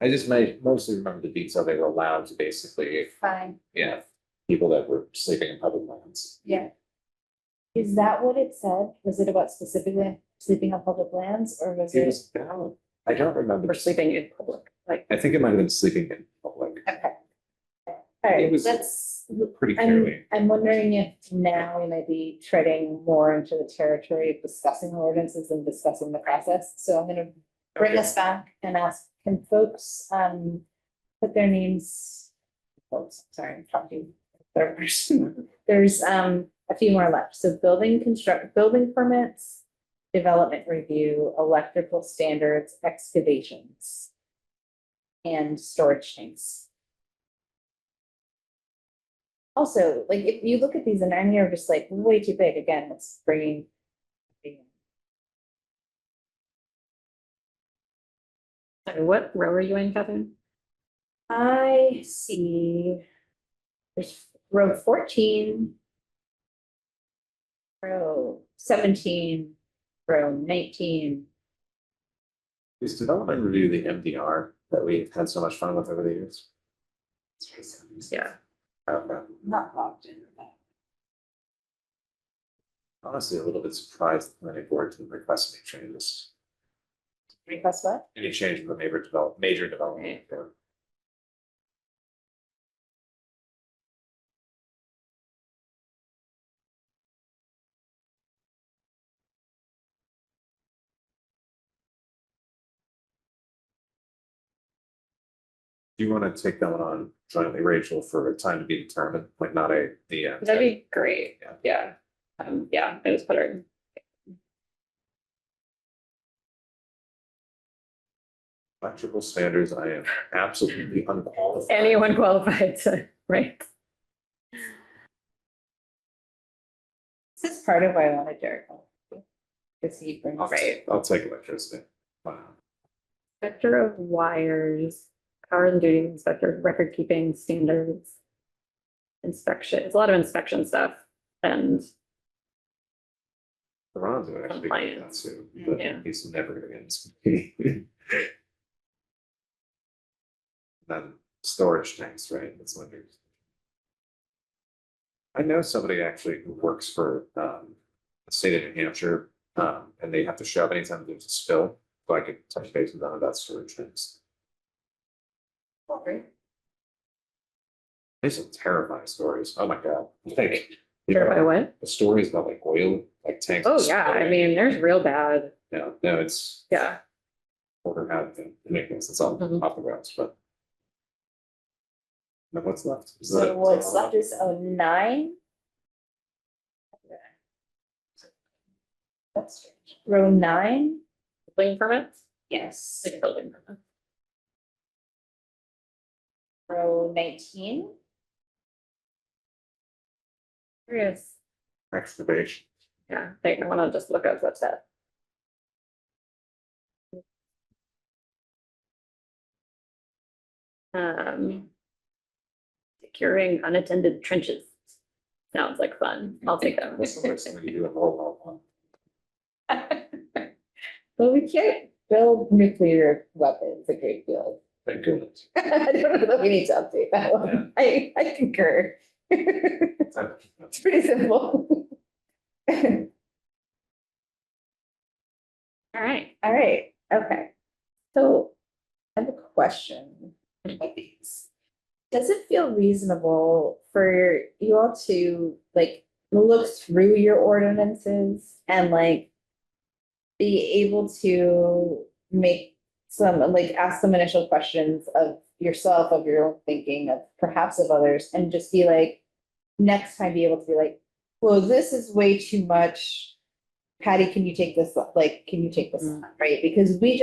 I just mostly remember the detail, they were allowed to basically, Fine, yeah, people that were sleeping in public lands. yeah. Is that what it said? Was it about specifically sleeping on public lands, or was It it? was, I don't remember. For sleeping in public, like. I think it might have been sleeping in public, Okay. All right, It was- let's, pretty clearly. I'm wondering if now we might be treading more into the territory of discussing the ordinances and discussing the process. So I'm gonna bring Okay. us back and ask, can folks put their names? Folks, sorry, I'm talking third person. There's a few more left. So building permits, development review, electrical standards, excavations, and storage tanks. Also, like, if you look at these and any are just like way too big, again, it's bringing. Sorry, what row are you in, Kevin? I see. There's row 14. Row 17, row 19. Is development review the MDR that we've had so much fun with over the years? Yeah. Okay. Not locked in. Honestly, a little bit surprised the planning board to request any changes. Request what? Any change in the major development. Yeah. Do you want to take that one on jointly, Rachel, for a time to be determined, like not the end? That'd be great. Yeah. Yeah. Yeah, I just put her in. Electrical standards, I am absolutely unqualified. Anyone qualified to, right? This is part of why I wanted Derek. Because he brings. I'll take electricity. Wow. Inspector of wires, power and duty inspector, record keeping standards. Inspection, it's a lot of inspection stuff and Ron's would actually get that too, but Yeah. he's never gonna get this. Then storage tanks, right? That's what there's. I know somebody actually who works for the state of New Hampshire, and they have to show up anytime there's a spill, so I could touch base with them about storage tanks. Okay. There's some terrifying stories. Oh my God. Like, you Sure, by know, what? the stories about like oil, like tanks. Oh, yeah, I mean, there's real bad, No, it's. yeah. Order had to make this, it's all Mhm. off the grounds, but. Now what's left? Is So that- what's left is 09. That's strange. Row 9, Building permits, yes. like building permits. Row 19, Curious, Excavation. yeah, I wanna just look up what's that. Securing unattended trenches. Sounds like fun. I'll take that. What's the worst thing you do in World War I? well, we can't build nuclear weapons a great deal. Thank goodness. I don't know that we need to update that one. I concur. It's pretty simple. All right. All right, okay. So I have a question about these. Does it feel reasonable for you all to like look through your ordinances and like be able to make some, like ask some initial questions of yourself, of your own thinking, of perhaps of others, and just be like, next time be able to be like, well, this is way too much. Patty, can you take this, like, can you take this on, right? Because we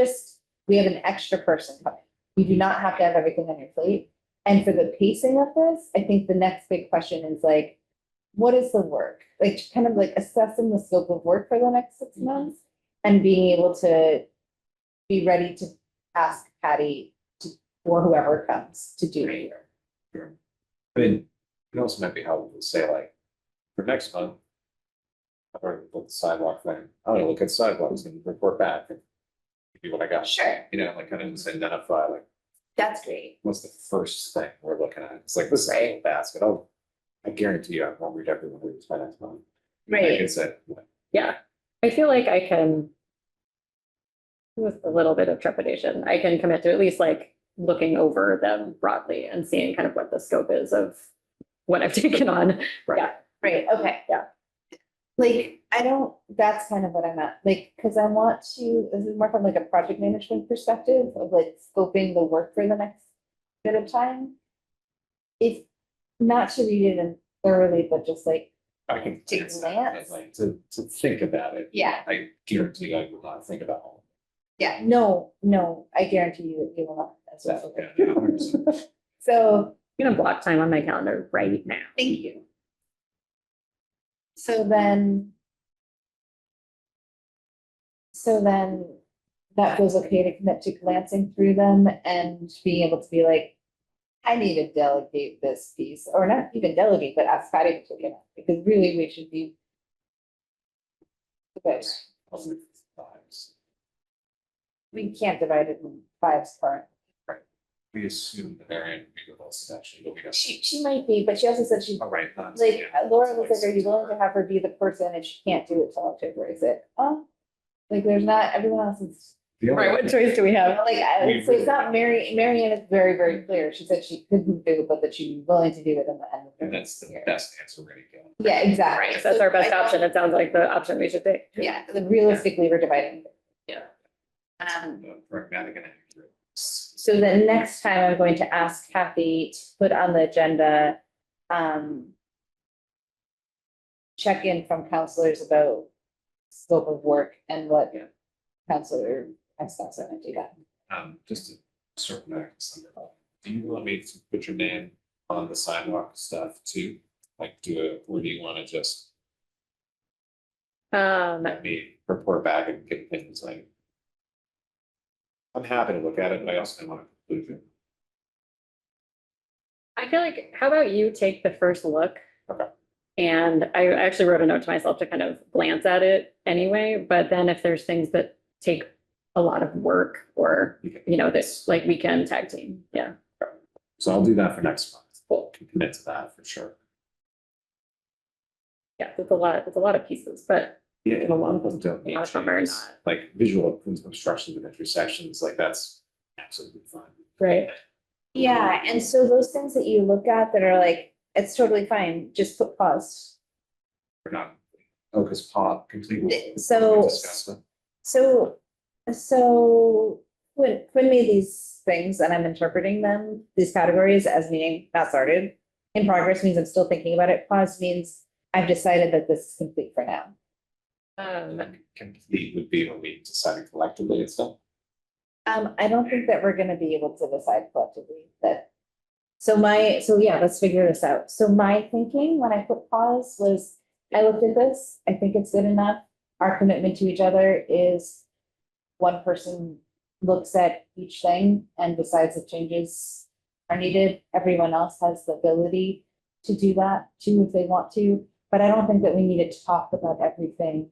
have an extra person coming. You do not have to have everything on your plate. And for the pacing of this, I think the next big question is like, what is the work? Like, kind of like assessing the scope of work for the next 6 months and being able to be ready to ask Patty or whoever comes to do it. Sure. I mean, it also might be helpful to say like, for next month. I've already built the sidewalk thing. I'm gonna look at sidewalks and report back and give you what I got. Sure, You know, like kind of just identify like, that's great. what's the first thing we're looking at? It's like, this is a little basket. Oh, I guarantee you I won't read everyone who's by next month. I Right. can say, Yeah, I feel like I can. With a little bit of trepidation, I can commit to at least like looking over them broadly and seeing kind of what the scope is of what I've taken on. Yeah, Right, okay. Yeah. Like, that's kind of what I'm at, like, because I want to, this is more from like a project management perspective of like scoping the work for the next bit of time. If not to read it in thoroughly, but just like I can. To glance at it, glance? Like, to think about it. Yeah. I guarantee I will not think about all. Yeah, no, I guarantee you that you will not as well. Yeah, yeah, 100%. So, I'm gonna block time on my calendar right now. thank you. So then. So then that feels okay to commit to glancing through them and being able to be like, I need to delegate this piece, or not even delegate, but ask Patty to take it, up, because really we should be. But we can't divide it in fives part. We assume that they're in readable section, but we don't. She might be, but she also said she, All right. that's- like, yeah. Laura was like, are you willing to have her be the person if she can't do it till October? I said, oh. Like, there's not, everyone else is, The only- Right, what choice do we have? like, so it's not Marianne is very, very clear. She said she couldn't do it, but that she'd be willing to do it in the end of the And that's the year. best answer we're gonna get. Yeah, exactly. Right, that's our best So I option. don't- It sounds like the option we should take. Yeah, realistically, we're dividing. Yeah. Pragmatic and accurate. So then next time I'm going to ask Kathy to put on the agenda, check in from counselors about scope of work and what Yeah. counselor, ex-counselor might do that. Just to circle back to something, do you want me to put your name on the sidewalk stuff too? Like do it, or do you wanna just let me report back and get things like? I'm happy to look at it, but I also don't wanna conclude it. I feel like, how about you take the first look? Okay. And I actually wrote a note to myself to kind of glance at it anyway, but then if there's things that take a lot of work or, you know, this, like we can tag team, yeah. So I'll do that for next month. Cool. Can commit to that for sure. Yeah, it's a lot of pieces, but Yeah, and a lot of them don't a need lot of them are changes. not. Like visual obstructions of intersections, like that's absolutely fine. Right. Yeah, and so those things that you look at that are like, it's totally fine, just put pause. We're not, oh, because Paul completely. So- Discussed it. So Quinn made these things and I'm interpreting them, these categories as meaning not started. In progress means I'm still thinking about it. Pause means I've decided that this is complete for now. Complete would be when we decided collectively and stuff. I don't think that we're gonna be able to decide collectively that. So yeah, let's figure this out. So my thinking when I put pause was, I looked at this, I think it's good enough. Our commitment to each other is one person looks at each thing and decides if changes are needed. Everyone else has the ability to do that too, if they want to. But I don't think that we need to talk about everything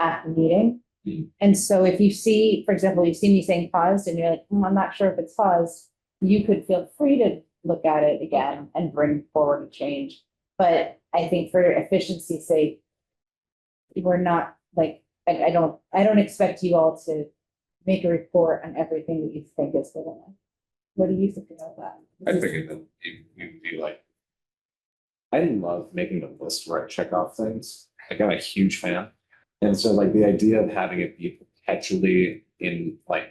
at the meeting. Mhm. And so if you see, for example, you see me saying paused and you're like, I'm not sure if it's paused, you could feel free to look at it again and bring forward a change. But I think for efficiency's sake, we're not like, I don't expect you all to make a report on everything that you think is good enough. What do you think about that? I figured that you'd be like. I love making a list where I check off things. Like I'm a huge fan. And so like the idea of having it be perpetually in like.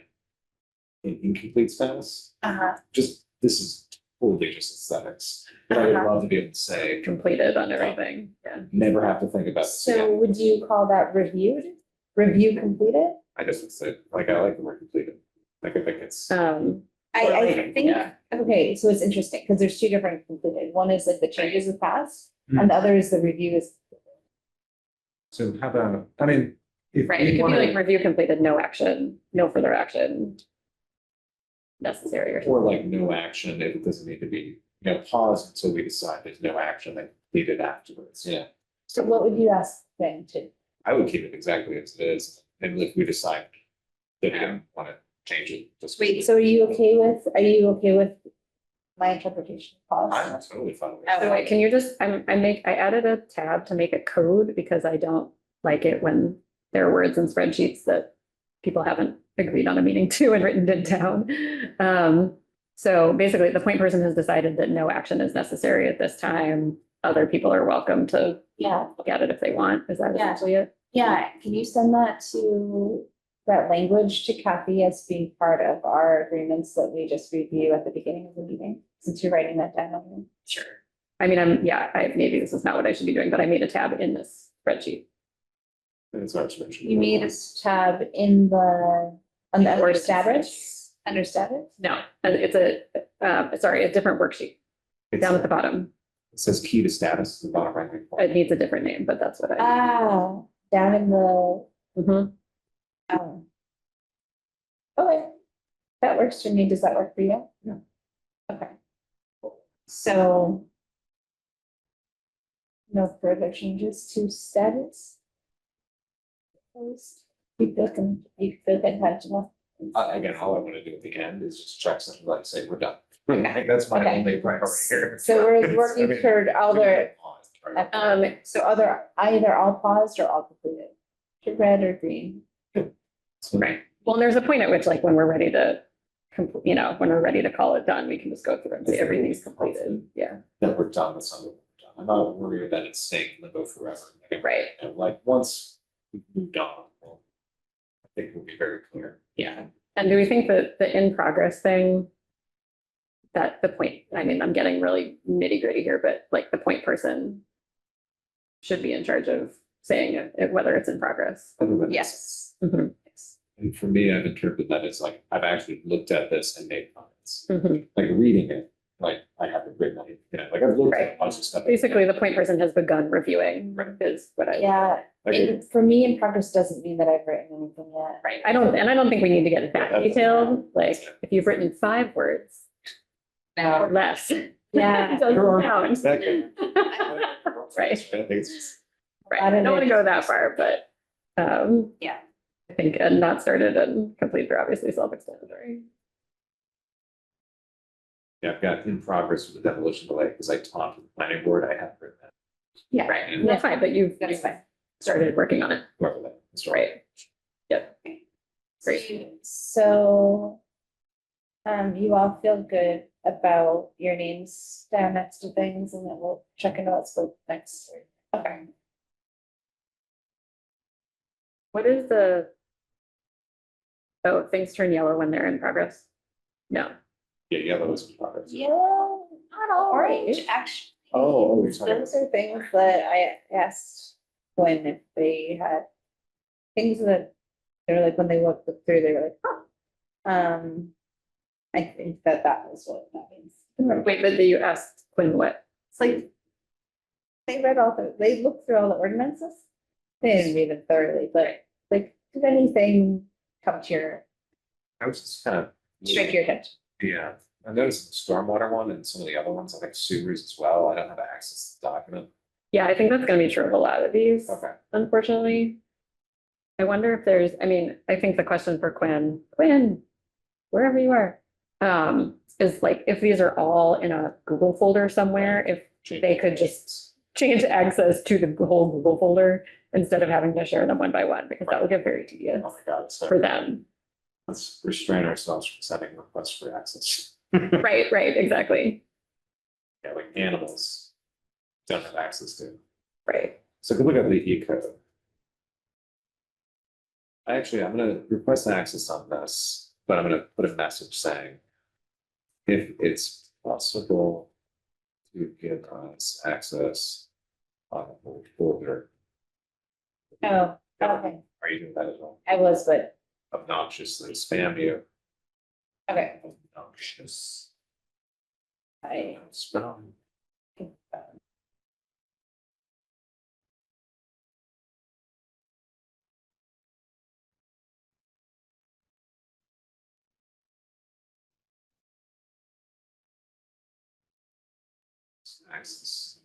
In incomplete status, Uh-huh. just, this is totally just aesthetics. But I would Uh-huh. love to be able to say, Completed on everything, yeah. never have to think about this So again. would you call that reviewed? Review completed? I just would say, like, I like the word completed. Like, I think it's. I think, yeah. okay, so it's interesting, because there's two different completed. One is like the changes have passed, Hmm. and the other is the review is. So how about, I mean. If Right, it we could be wanna- like review completed, no action, no further action necessary or Or something. like no action, if it doesn't need to be, pause until we decide there's no action, then complete it afterwards, yeah. So what would you ask them to? I would keep it exactly as it is, and if we decide that we don't wanna change it, just. Wait, so are you okay with my interpretation of I'm pause? totally fine with Oh, it. So wait, can you just, I added a tab to make a code because I don't like it when there are words in spreadsheets that people haven't agreed on a meaning to and written it down. So basically, the point person has decided that no action is necessary at this time. Other people are welcome to Yeah, look at it if they want. Is that Yeah. essentially it? yeah, can you send that language to Kathy as being part of our agreements that we just review at the beginning of the meeting, since you're writing that down? Sure. I mean, maybe this is not what I should be doing, but I made a tab in this spreadsheet. It's our spreadsheet. You made a tab in the, on the under Ordinance. status, under status? No, and it's a different worksheet down at the bottom. It says key to status, the bottom right hand corner. It needs a different name, but that's what I. Ah, down in the, Mhm. oh. Okay, that works for me. Does that work for you? Yeah. Okay. So. No further changes to status? You feel intentional? Again, all I want to do at the end is just check something, like say, we're done. Like, that's my Okay. only priority here. So we're I working mean, toward other, right? so either all paused or all completed? To red or green? Right. Well, and there's a point at which, like, when we're ready to, when we're ready to call it done, we can just go through and say everything's completed. Yeah. That we're done with something. I'm not worried that it's staying in limbo forever. Right. And like, once we've moved on, well, I think we'll be very clear. Yeah. And do we think that the in progress thing, that the point, I mean, I'm getting really nitty gritty here, but like the point person should be in charge of saying whether it's in progress? Other than- Yes. Mhm. And for me, I've interpreted that as like, I've actually looked at this and made comments, Mhm. like reading it, like I haven't written it, like I've looked at a bunch of stuff. Basically, the point person has begun reviewing is what I. Yeah, Like, for me, in progress doesn't mean that I've written anything yet. Right. I don't think we need to get that Yeah, that's- detailed. Like, if you've written 5 words or less. Yeah. it doesn't Sure. count. Exactly. Right. I think it's just- Right. I don't want to go that far, but, Yeah. I think not started and completed are obviously self-explanatory. Yeah, I've got in progress with the demolition delay because I talked to the planning board, I haven't written that. Yeah, right. That's fine, but you've started working on it. Whoever that is. Right. Yep. Great. So, you all feel good about your names down next to things and then we'll check into what's the next. Okay. What is things turn yellow when they're in progress? No. Yeah, yellow is in progress. Yellow, not orange, actually. Oh, you're talking Those are things that I asked when if they had things that they were like, when they looked through, they were like, huh. I think that was what that means. Wait, but you asked Quinn what? It's like, they looked through all the ordinances. They didn't read them thoroughly, but like, did anything come to your, I was just kind of. strike your attention? Yeah, I noticed the stormwater one and some of the other ones, I think sewers as well, I don't have access to the document. Yeah, I think that's gonna be true of a lot of these, Okay. unfortunately. I wonder if I think the question for Quinn, wherever you are, is like, if these are all in a Google folder somewhere, if they could just change access to the whole Google folder instead of having to share them one by one, because that would get very tedious Oh my God, so for them. let's restrain ourselves from sending requests for access. Right, exactly, Yeah, like animals don't have access to. right. So if you look at the E code. I'm gonna request access on this, but I'm gonna put a message saying. If it's possible to give us access on a whole folder. Oh, okay, Are you doing that as well? I was, but, Obnoxiously spam you. okay, Obnoxious. I. Spam. Access.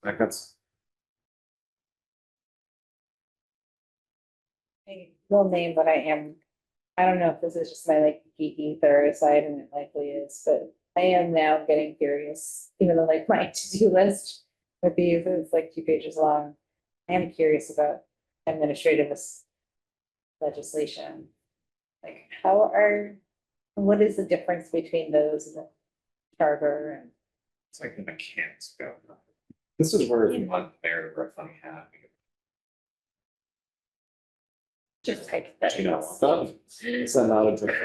Like that's. I will name what I don't know if this is just my like geeky thorough side and it likely is, but I am now getting curious, even though like my to-do list with these is like 2 pages long. I am curious about administrative legislation. Like what is the difference between those and the charter and? It's like the mechanics go. This is where if you want the mayor to wear a funny hat. Just like that. You know, it's not a trick.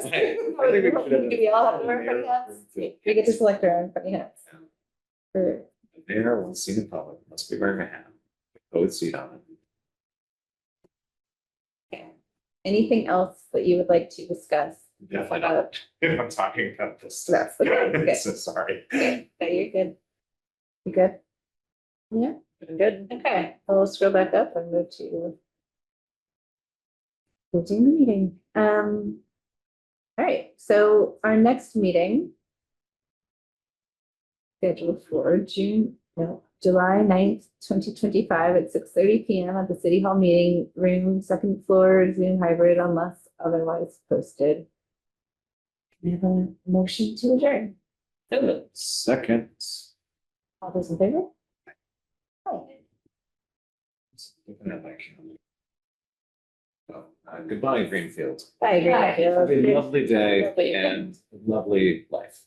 Hey, I think we should have- Do we all have to wear funny hats? We get to select our own funny hats. For- The mayor wants seen in public, must be wearing a hat. Oath seat on it. Anything else that you would like to discuss? Definitely not. I'm talking about this. That's okay. So sorry. Okay, no, you're good. You good? Yeah, Good. okay, I'll scroll back up and move to the June meeting. All right, so our next meeting scheduled for July 9th, 2025 at 6:30 PM at the City Hall Meeting Room, second floor, Zoom hybrid unless otherwise posted. We have a motion to adjourn. Second. All those in favor? Looking at my calendar. Oh, goodbye, Greenfield. I agree. I feel- Have a lovely day Lovely. and lovely life.